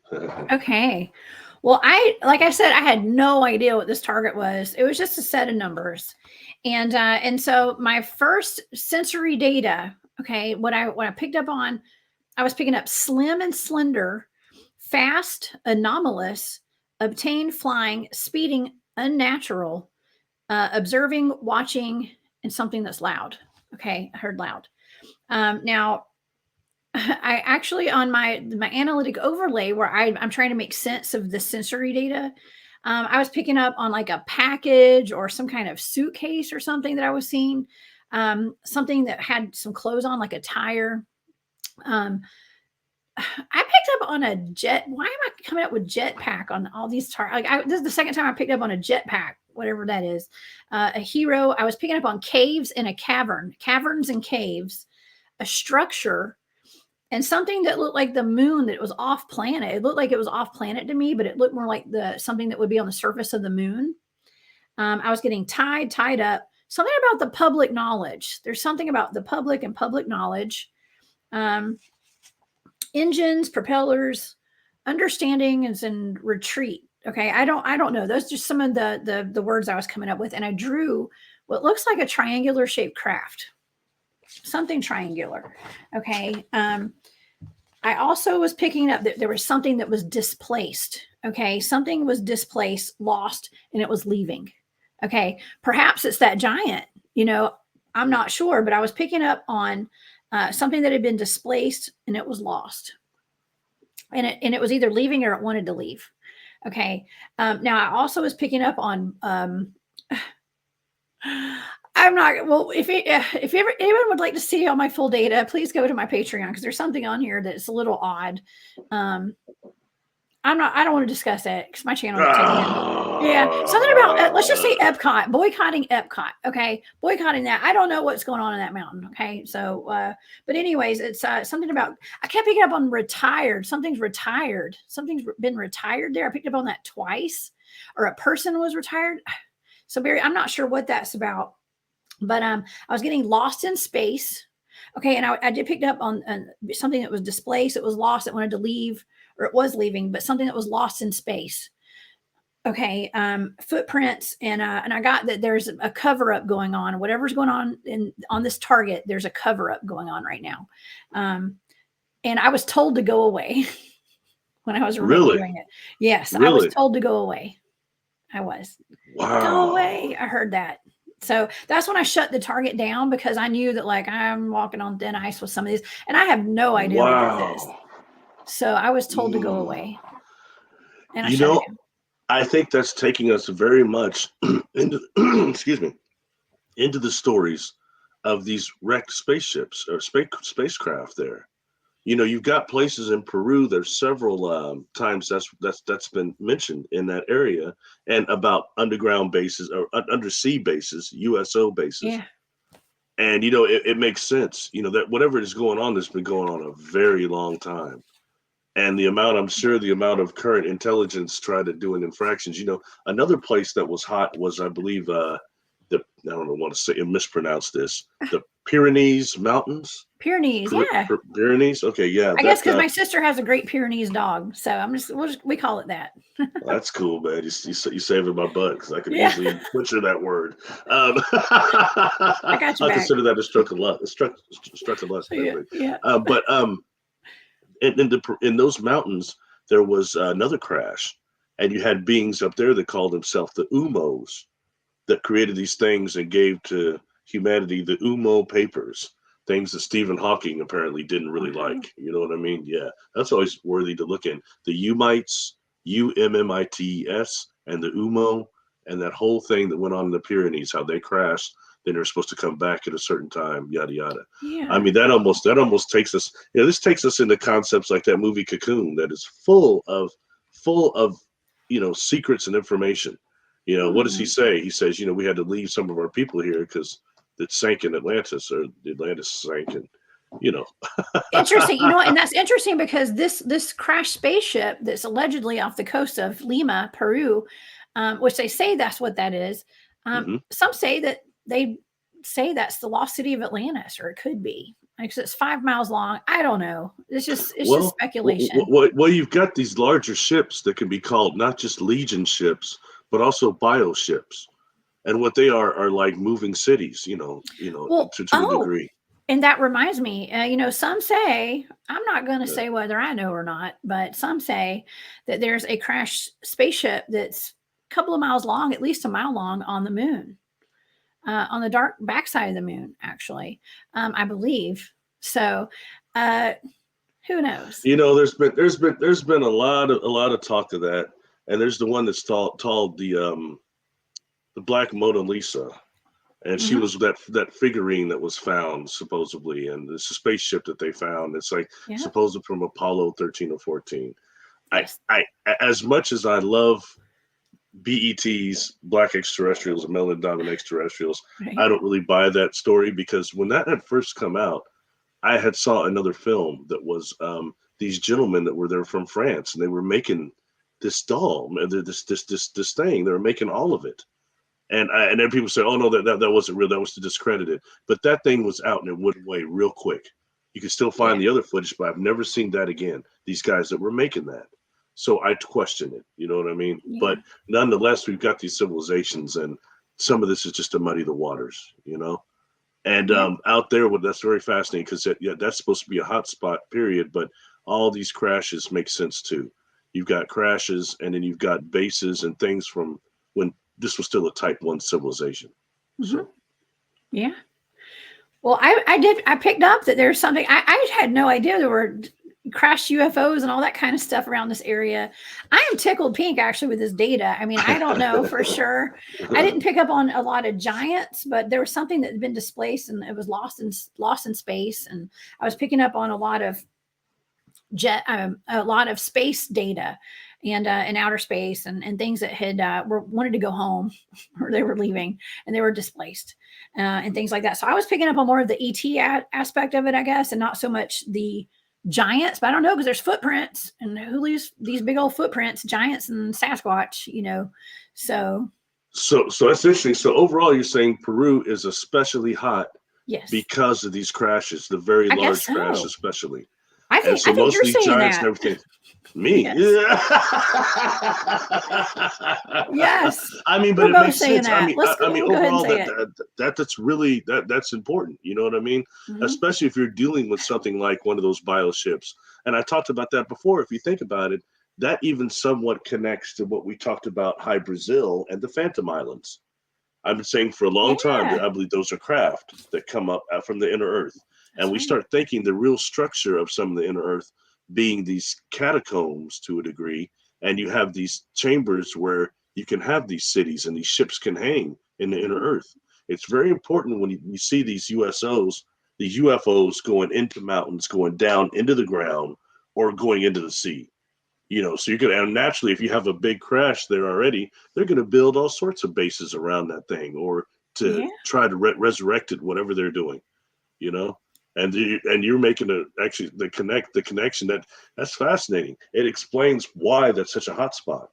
Okay. Well, like I said, I had no idea what this target was. It was just a set of numbers. And so my first sensory data, okay, what I picked up on, I was picking up slim and slender, fast, anomalous, obtain, flying, speeding, unnatural, observing, watching, and something that's loud. Okay, I heard loud. Now, I actually on my analytic overlay where I'm trying to make sense of the sensory data, I was picking up on like a package or some kind of suitcase or something that I was seeing, something that had some clothes on, like a tire. I picked up on a jet. Why am I coming up with jetpack on all these this is the second time I picked up on a jetpack, whatever that is. A hero. I was picking up on caves and a cavern, caverns and caves, a structure, and something that looked like the moon that was off planet. It looked like it was off planet to me, but it looked more like something that would be on the surface of the moon. I was getting tied up. Something about the public knowledge. There's something about the public and public knowledge. Engines, propellers, understanding is in retreat. Okay, I don't know. Those are just some of the words I was coming up with, and I drew what looks like a triangular shaped craft. Something triangular. Okay. I also was picking up that there was something that was displaced. Okay. Something was displaced, lost, and it was leaving. Okay. Perhaps it's that giant, I'm not sure, but I was picking up on something that had been displaced and it was lost. And it was either leaving or it wanted to leave. Okay. Now I also was picking up on, I'm not, well, if anyone would like to see all my full data, please go to my Patreon because there's something on here that's a little odd. I don't want to discuss that because my channel got taken down. Yeah, something about let's just say Epcot, boycotting Epcot. Okay, boycotting that. I don't know what's going on in that mountain. Okay, so but anyways, it's something about. I kept picking up on retired. Something's retired. Something's been retired there. I picked up on that twice, or a person was retired. So Barry, I'm not sure what that's about, but I was getting lost in space. Okay, and I did pick up on something that was displaced. It was lost. It wanted to leave, or it was leaving, but something that was lost in space. Okay, footprints, and I got that there's a cover up going on. Whatever's going on on this target, there's a cover up going on right now, and I was told to go away when I was reviewing it. Yes, I was told to go away. I was. Wow. Go away. I heard that. So that's when I shut the target down because I knew that like I'm walking on thin ice with some of these, and I have no idea what this is. So I was told to go away, and I shut it down. I think that's taking us very much into excuse me, into the stories of these wrecked spaceships or spacecraft there. You know, you've got places in Peru. There's several times that's been mentioned in that area, and about underground bases or undersea bases, USO bases. Yeah. And you know, it makes sense. You know that whatever is going on, that's been going on a very long time, and the amount of current intelligence trying to do infractions. You know, another place that was hot was, I believe, I don't want to say mispronounce this, the Pyrenees Mountains. Pyrenees, yeah. Pyrenees, okay, yeah. I guess because my sister has a Great Pyrenees dog, so we call it that. Well, that's cool, man. You saving my butt because I could easily butcher that word. I got you I back. consider that a stroke of luck. Yeah. But in those mountains, there was another crash, and you had beings up there that called themselves the Umos, that created these things and gave to humanity the Umo papers, things that Stephen Hawking apparently didn't really like. You know what I mean? Yeah, that's always worthy to look in. The Umites, UMMITES, and the Umo, and that whole thing that went on in the Pyrenees, how they crashed, then they're supposed to come back at a certain time, yada yada. Yeah. I mean, that almost takes us. You know, this takes us into concepts like that movie Cocoon, that is full of secrets and information. You know, what does he say? He says, you know, we had to leave some of our people here because it sank in Atlantis, or the Atlantis sank, and you know. Interesting. You know, and that's interesting because this crashed spaceship that's allegedly off the coast of Lima, Peru, which they say that's what that is. Some say that's the lost city of Atlantis, or it could be. Like, it's 5 miles long. I don't know. It's just speculation. Well, you've got these larger ships that can be called not just Legion ships, but also bioships, and what they are like moving cities. To a degree. And that reminds me, some say, I'm not going to say whether I know or not, but some say that there's a crashed spaceship that's a couple of miles long, at least a mile long, on the moon, on the dark backside of the moon, actually, I believe. So, who knows? You know, there's been a lot of talk of that, and there's the one that's called the Black Mona Lisa. And she was that figurine that was found supposedly, and it's a spaceship that they found. It's like supposedly from Apollo 13 or 14. Yes. I as much as I love BET's Black Extraterrestrials and Melanin Diamond Extraterrestrials, I don't really buy that story, because when that had first come out, I had saw another film that was these gentlemen that were there from France, and they were making this doll, this thing. They were making all of it. And then people say, oh, no, that wasn't real. That was to discredit it. But that thing was out and it went away real quick. You can still find the other footage, but I've never seen that again. These guys that were making that. So I question it. You know what I mean? Yeah. But nonetheless, we've got these civilizations, and some of this is just to muddy the waters, you know? And out there, that's very fascinating, because that's supposed to be a hot spot, period. But all these crashes make sense too. You've got crashes, and then you've got bases and things from when this was still a Type 1 civilization. So, yeah. Well, I picked up that there's something. I had no idea there were crashed UFOs and all that kind of stuff around this area. I am tickled pink actually with this data. I mean, I don't know for sure. I didn't pick up on a lot of giants, but there was something that had been displaced and it was lost in space. And I was picking up on a lot of space data. and in outer space, and things that had wanted to go home or they were leaving and they were displaced, and things like that. So I was picking up on more of the ET aspect of it, I guess, and not so much the giants. But I don't know, because there's footprints, and who leaves these big old footprints? Giants and Sasquatch, So that's interesting. So overall, you're saying Peru is especially hot, yes, because of these crashes, the very I large guess so. crash, especially. I think, and so most you're of these saying giants that. and everything. Me, Yes. yeah. Yes. I mean, but We're it both makes saying sense. that. I mean, Let's go ahead and overall, say it. that's really that's important. You know what I mean? Mhm. Especially if you're dealing with something like one of those bioships. And I talked about that before. If you think about it, that even somewhat connects to what we talked about, High Brazil and the Phantom Islands. I've been saying for a long time that I believe those are craft that come up from the inner earth. And we start thinking the real structure of some of the inner earth being these catacombs to a degree. And you have these chambers where you can have these cities and these ships can hang in the inner earth. It's very important when you see these these UFOs going into mountains, going down into the ground, or going into the sea. So you're gonna, and naturally, if you have a big crash there already, they're gonna build all sorts of bases around that thing, or to try to resurrect it, whatever they're doing. And you're making the connection that's fascinating. It explains why that's such a hot spot,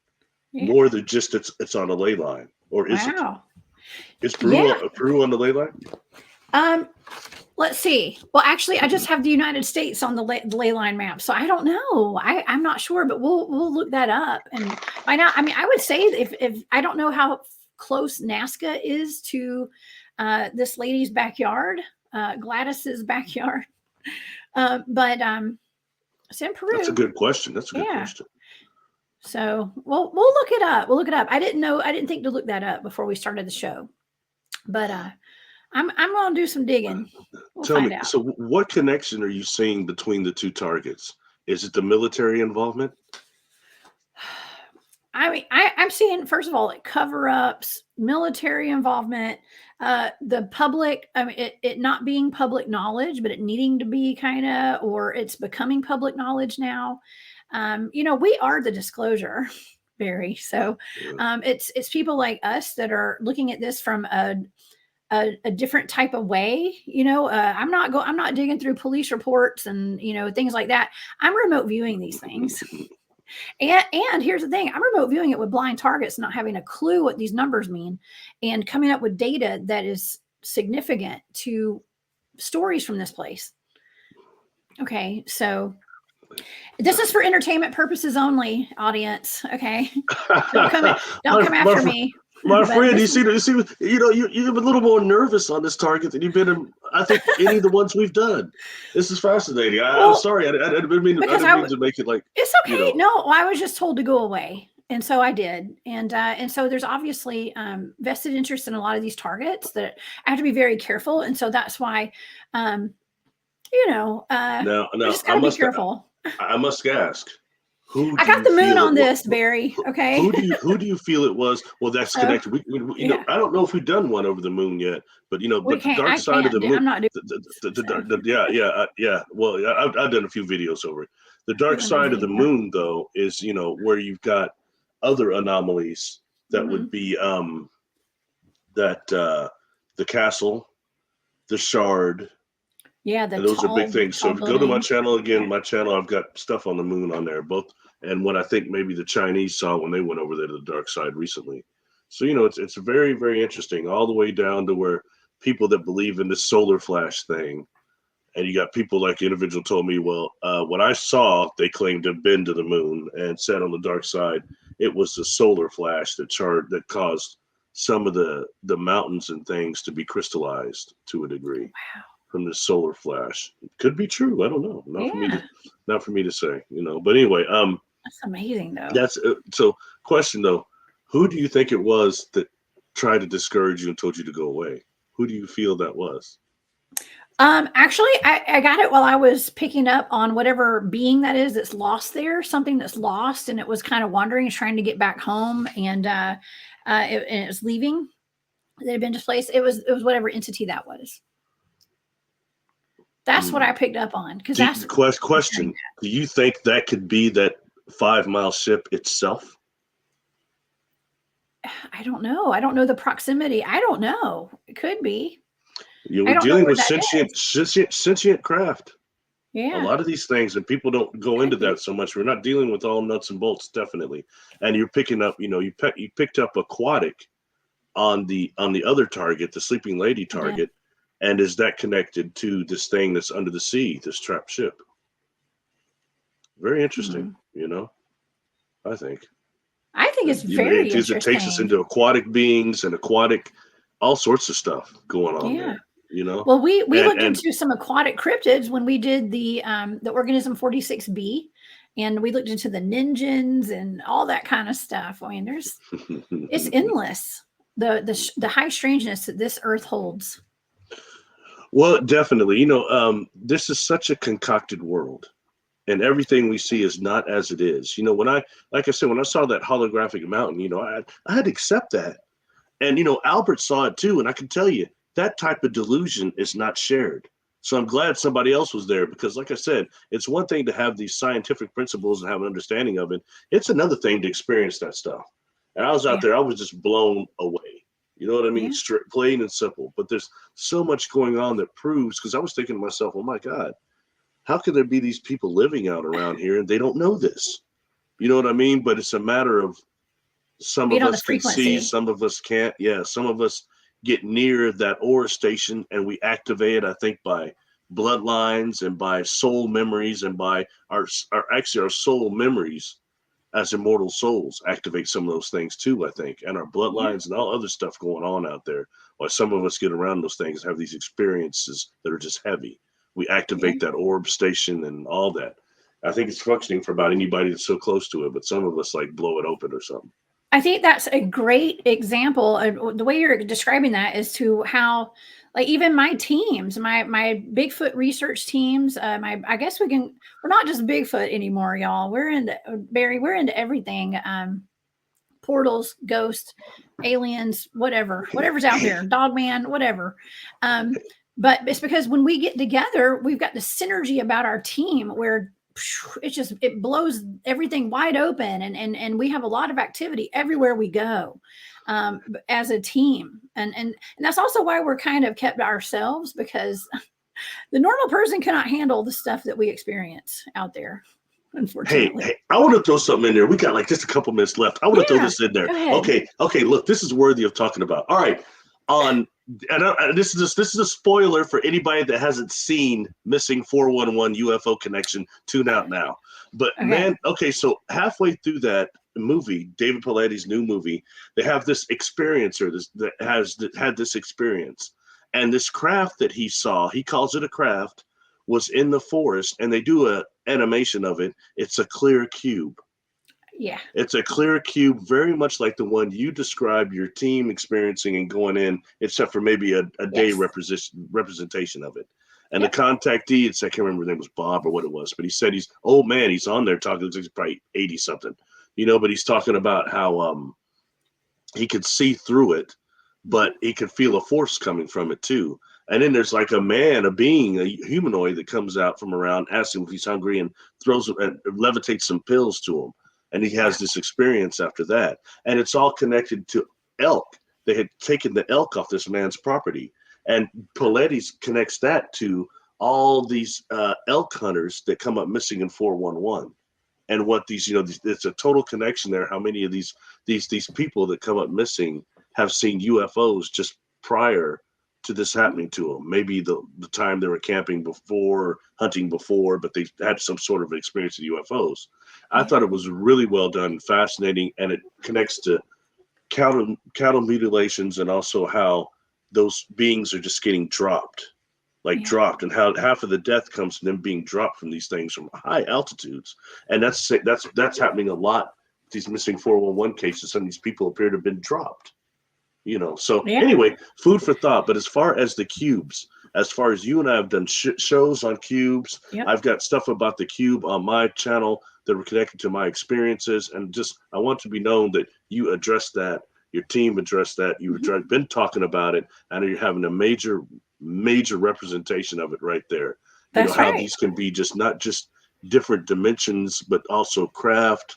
more than just it's on a ley line, or is it? Is Peru on the ley line? Let's see. Well, actually, I just have the United States on the ley line map, so I don't know. I'm not sure, but we'll look that up and find out. I mean, I would say if I don't know how close Nazca is to this lady's backyard, Gladys's backyard, but it's in Peru. That's a good question. That's a good question. So we'll look it up. We'll look it up. I didn't think to look that up before we started the show, but I'm going to do some digging. We'll Tell me, out. So what connection are you seeing between the two targets? Is it the military involvement? I mean, I'm seeing, first of all, cover-ups, military involvement, the public, I mean, it not being public knowledge, but it needing to be or it's becoming public knowledge now. We are the disclosure, Barry. So it's people like us that are looking at this from a different type of way. I'm not digging through police reports and things like that. I'm remote viewing these things. And here's the thing, I'm remote viewing it with blind targets, not having a clue what these numbers mean, and coming up with data that is significant to stories from this place. Okay, so this is for entertainment purposes only, audience. Okay, don't come after me. My friend, you're a little more nervous on this target than you've been in, I think, any of the ones we've done. This is fascinating. I'm sorry. I didn't mean to make it like. It's okay. No, I was just told to go away. And so I did. And so there's obviously vested interest in a lot of these targets that I have to be very careful. And so that's why, now, just gotta be careful. I must ask. I got the moon on this, Barry. Okay. Who do you feel it was? Well, that's connected. I don't know if we've done one over the moon yet, but but the dark side of the moon. I'm not doing yeah. Well, I've done a few videos over it. The dark side of the moon, though, is where you've got other anomalies that would be the castle, the shard. Yeah, and those are big things. So go to my channel again. My channel, I've got stuff on the moon on there, both, and what I think maybe the Chinese saw when they went over there to the dark side recently. So it's very, very interesting, all the way down to where people that believe in this solar flash thing, and you got people like the individual told me, well, what I saw, they claimed to have been to the moon and said on the dark side, it was the solar flash that caused some of the mountains and things to be crystallized to a degree. Wow. From the solar flash. It could be true. I don't know. Not for me to say, But anyway, that's amazing though. That's so. Question though, who do you think it was that tried to discourage you and told you to go away? Who do you feel that was? Actually, I got it while I was picking up on whatever being that is that's lost there, something that's lost, and it was kind of wandering, trying to get back home, and it was leaving. That had been displaced. It was whatever entity that was. That's what I picked up on, because that's question. Do you think that could be that 5-mile ship itself? I don't know. I don't know the proximity. I don't know. It could be. I We're don't know dealing where with that is. sentient craft. A Yeah, lot of these things, and people don't go could into be. that so much. We're not dealing with all nuts and bolts, definitely. And you're picking up, you picked up aquatic on the other target, the Sleeping Lady I did. target, and is that connected to this thing that's under the sea, this trapped ship? Very interesting, I think. I think it's very It takes us interesting. into aquatic beings and aquatic, all sorts of stuff going on Yeah. there. Well, we looked And into some aquatic cryptids when we did the organism 46B, and we looked into the ninjins and all that kind of stuff. I mean, it's endless. The high strangeness that this earth holds. well, definitely, this is such a concocted world. And everything we see is not as it is. Like I said, when I saw that holographic mountain, I had to accept that. And, Albert saw it too. And I can tell you that type of delusion is not shared. So I'm glad somebody else was there because, like I said, it's one thing to have these scientific principles and have an understanding of it. It's another thing to experience that stuff. And I was out Yeah. there, I was just blown away. You know what I mean? Yeah. Straight, plain and simple. But there's so much going on that proves, because I was thinking to myself, oh my God, how could there be these people living out around here and they don't know this? You know what I mean? But it's a matter of some Being of on the us can see, frequency. some of us can't. Yeah, some of us get near that aura station and we activate it, I think, by bloodlines and by soul memories and by our soul memories as immortal souls activate some of those things too, I think, and our Yeah. bloodlines and all other stuff going on out there. While some of us get around those things, have these experiences that are just heavy. We Yeah. activate that orb station and all that. I think it's functioning for about anybody that's so close to it, but some of us like blow it open or something. I think that's a great example. The way you're describing that is to how, like, even my teams, my Bigfoot research teams, I guess we're not just Bigfoot anymore, y'all. We're into Barry. We're into everything. Portals, ghosts, aliens, whatever's out there, dogman, whatever. But it's because when we get together, we've got the synergy about our team where it blows everything wide open, and we have a lot of activity everywhere we go as a team, and that's also why we're kind of kept to ourselves, because the normal person cannot handle the stuff that we experience out there, unfortunately. Hey, I want to throw something in there. We got like just a couple minutes left. I want to throw Yeah, this in there. go ahead. Okay. Look, this is worthy of talking about. All right, this is a spoiler for anybody that hasn't seen Missing 411 UFO Connection. Tune out now. But Okay. man, okay, so halfway through that movie, David Pauletti's new movie, they have this experiencer that had this experience, and this craft that he saw, he calls it a craft, was in the forest, and they do a animation of it. It's a clear cube. Yeah. It's a clear cube, very much like the one you described your team experiencing and going in, except for maybe a day Yes. representation of it. And Yep. the contactee, I can't remember his name, was Bob or what it was, but he said he's old man. He's on there talking. He's probably 80 something, but he's talking about how he could see through it, but he could feel a force coming from it too. And then there's like a being, a humanoid that comes out from around, asks him if he's hungry, and throws and levitates some pills to him. And he has Yeah. this experience after that. And it's all connected to elk. They had taken the elk off this man's property. And Pauletti's connects that to all these elk hunters that come up missing in 411. And what it's a total connection there. How many of these people that come up missing have seen UFOs just prior to this happening to them? Maybe the time they were camping before, hunting before, but they had some sort of experience with UFOs. I Yeah. thought it was really well done, fascinating, and it connects to cattle mutilations and also how those beings are just getting dropped, Yeah. and how half of the death comes from them being dropped from these things from high altitudes. And that's happening a lot. These missing 411 cases, some of these people appear to have been dropped. So Yeah. anyway, food for thought. But as far as the cubes, as far as you and I have done shows on cubes, Yep. I've got stuff about the cube on my channel that were connected to my experiences, and just I want to be known that you addressed that, your team addressed that, you've been talking about it, and you're having a major representation of it right there. That's How right. these can be just not just different dimensions, but also craft,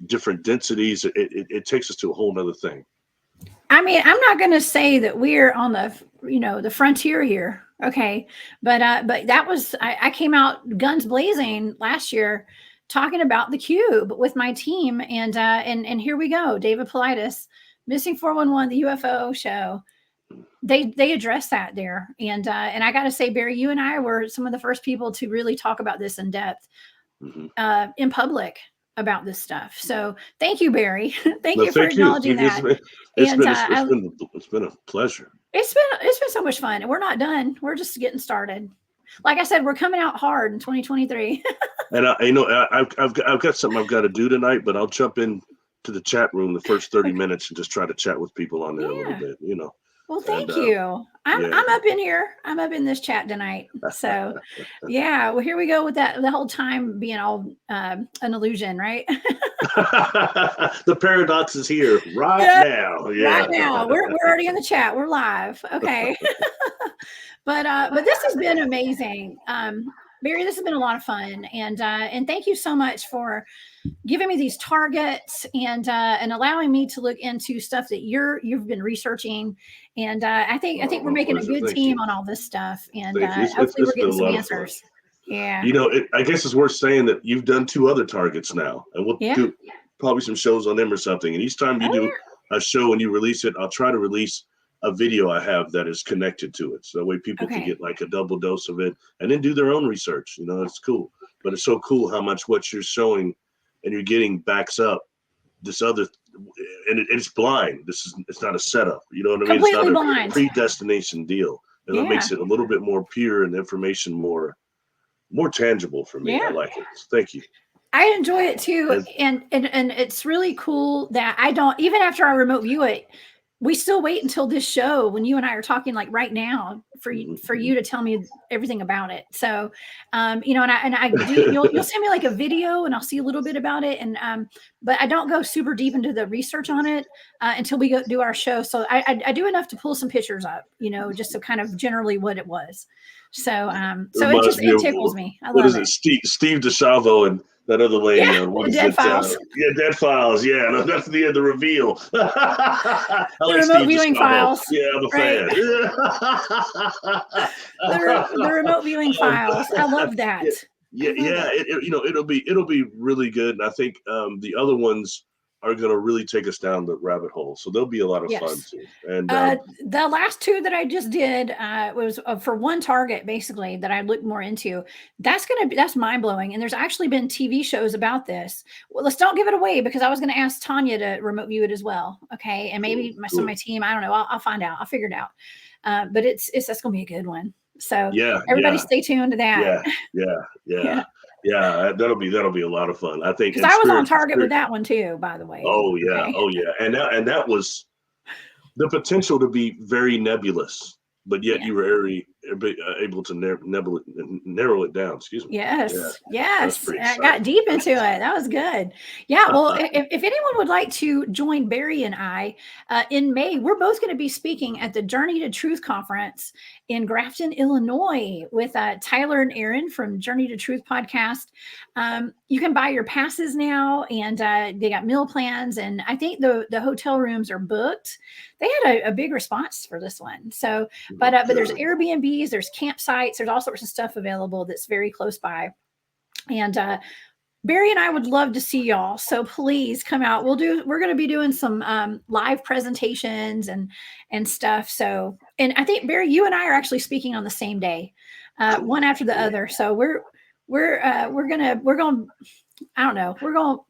different densities. It takes us to a whole nother thing. I mean, I'm not going to say that we're on the, the frontier here. Okay. But that was, I came out guns blazing last year talking about the cube with my team. And here we go. David Politis, Missing 411, the UFO show. They address that there. And I got to say, Barry, you and I were some of the first people to really talk about this in depth in public about this stuff. So thank you, Barry. Thank you for acknowledging that. It's been a pleasure. It's been so much fun, and we're not done. We're just getting started. Like I said, we're coming out hard in 2023. And I've got something I've got to do tonight, but I'll jump in to the chat room the first 30 minutes and just try to chat with people on there a little bit. Well, thank you. I'm up in here. I'm up in this chat tonight. So, yeah. Well, here we go with that. The whole time being all an illusion, right? The paradox is here now. Yeah. Right now. We're already in the chat. We're live. Okay. But this has been amazing. Barry, this has been a lot of fun, and thank you so much for giving me these targets and allowing me to look into stuff that you've been researching. And I think we're making a good team on all this stuff, and hopefully we're getting some answers. Yeah. I guess it's worth saying that you've done 2 other targets now, and we'll do probably some shows on them or something. And each time you do a show and you release it, I'll try to release a video I have that is connected to it. So that way people can get like a double dose of it and then do their own research. It's cool. But it's so cool how much what you're showing and you're getting backs up this other, and it's blind. It's not a setup. You know what I mean? Completely it's not blind. A predestination deal. And that makes it a little bit more pure and the information more tangible for me. I like it. Thank you. I enjoy it too. And it's really cool that I don't, even after I remote view it, we still wait until this show when you and I are talking like right now for you to tell me everything about it. So, you'll send me like a video and I'll see a little bit about it. And, but I don't go super deep into the research on it until we go do our show. So I do enough to pull some pictures up, just to kind of generally what it was. So, it tickles me. I love it. Steve DeSalvo and that other lady. Dead Files. Dead Files. Yeah, no, that's the reveal. The remote viewing files. Yeah, I'm a fan. The remote viewing files. I love that. It'll be really good, and I think the other ones are going to really take us down the rabbit hole. So there'll be a lot of fun too. And the last 2 that I just did was for one target, basically, that I looked more into. That's mind blowing. And there's actually been TV shows about this. Well, let's don't give it away because I was going to ask Tanya to remote view it as well. Okay. And maybe some of my team, I don't know. I'll find out. I'll figure it out. But that's going to be a good one. So everybody stay tuned to that. Yeah, that'll be a lot of fun. I think because I was on target with that one too, by the way. Oh yeah, and that was the potential to be very nebulous, but yet you were able to narrow it down. Excuse me. Yes. I got deep into it. That was good. Yeah. Well, if anyone would like to join Barry and I in May, we're both going to be speaking at the Journey to Truth conference in Grafton, Illinois, with Tyler and Aaron from Journey to Truth podcast. You can buy your passes now, and they got meal plans, and I think the hotel rooms are booked. They had a big response for this one. So, but there's Airbnbs, there's campsites, there's all sorts of stuff available that's very close by. And Barry and I would love to see y'all. So please come out. We're going to be doing some live presentations and stuff. So, and I think Barry, you and I are actually speaking on the same day, one after the other. So we're going to, I don't know, we're going to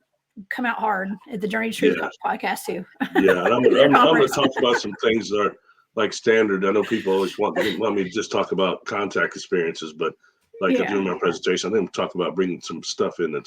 come out hard at the Journey to Truth podcast too. Yeah. And I'm going to talk about some things that are like standard. I know people always want me to just talk about contact experiences, but like I do in my presentation, I think I'm talking about bringing some stuff in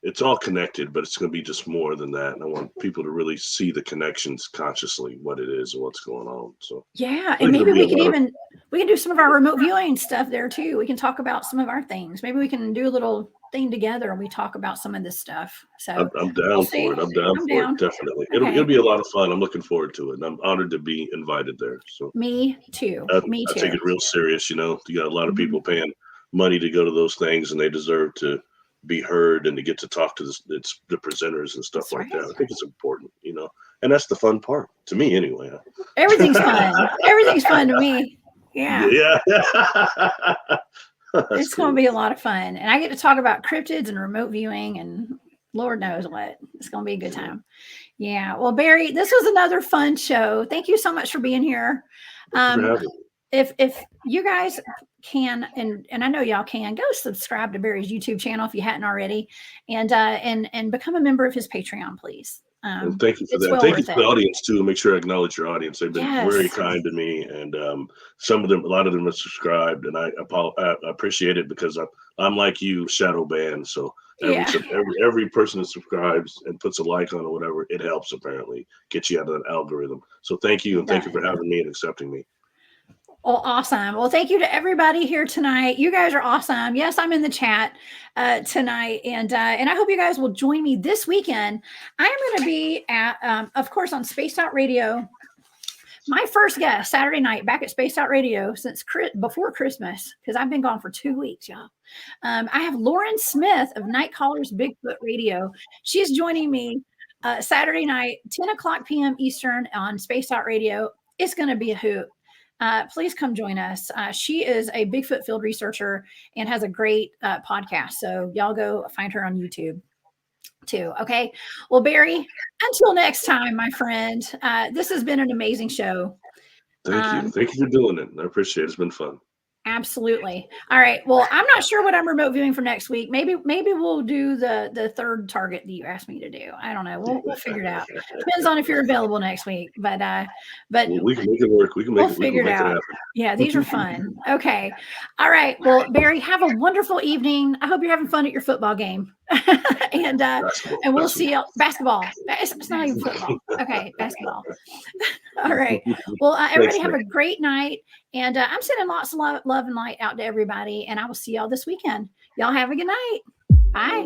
it's all connected, but it's going to be just more than that. And I want people to really see the connections consciously, what it is and what's going on. So and maybe we can do some of our remote viewing stuff there too. We can talk about some of our things. Maybe we can do a little thing together and we talk about some of this stuff. So I'm down for it. I'm down for it. Definitely. Okay. It'll be a lot of fun. I'm looking forward to it. And I'm honored to be invited there. So me too. I take it real serious. You got a lot of people paying money to go to those things, and they deserve to be heard and to get to talk to the presenters and stuff like that. I think it's important, and that's the fun part to me anyway. Everything's fun. Everything's fun to me. Yeah. It's going to be a lot of fun. And I get to talk about cryptids and remote viewing and Lord knows what. It's going to be a good time. Yeah. Well, Barry, this was another fun show. Thank you so much for being here. If you guys can, and I know y'all can, go subscribe to Barry's YouTube channel if you hadn't already, and become a member of his Patreon, please. And thank you for that. Thank you to the audience too. Make sure I acknowledge your audience. They've been very kind to me, and a lot of them have subscribed, and I appreciate it because I'm like you, shadow banned. So every person that subscribes and puts a like on or whatever, it helps apparently get you out of that algorithm. So thank you, and thank you for having me and accepting me. Oh, awesome. Well, thank you to everybody here tonight. You guys are awesome. Yes, I'm in the chat tonight. And I hope you guys will join me this weekend. I am going to be at, of course, on Spaced Out Radio. My first guest Saturday night back at Spaced Out Radio since before Christmas, because I've been gone for 2 weeks, y'all. I have Lauren Smith of Night Callers Bigfoot Radio. She's joining me Saturday night, 10 o'clock p.m. Eastern on Spaced Out Radio. It's going to be a hoot. Please come join us. She is a Bigfoot field researcher and has a great podcast. So y'all go find her on YouTube too. Okay. Well, Barry, until next time, my friend, this has been an amazing show. Thank you. Thank you for doing it. I appreciate it. It's been fun. Absolutely. All right. Well, I'm not sure what I'm remote viewing for next week. Maybe we'll do the third target that you asked me to do. I don't know. We'll figure it out. Depends on if you're available next week. But we can make it work. We'll figure it out. Yeah, these are fun. Okay. All right. Well, Barry, have a wonderful evening. I hope you're having fun at your football game. and we'll see you. Basketball. It's not even football. Okay, basketball. All right. Well, everybody have a great night. And I'm sending lots of love and light out to everybody. And I will see y'all this weekend. Y'all have a good night. Bye.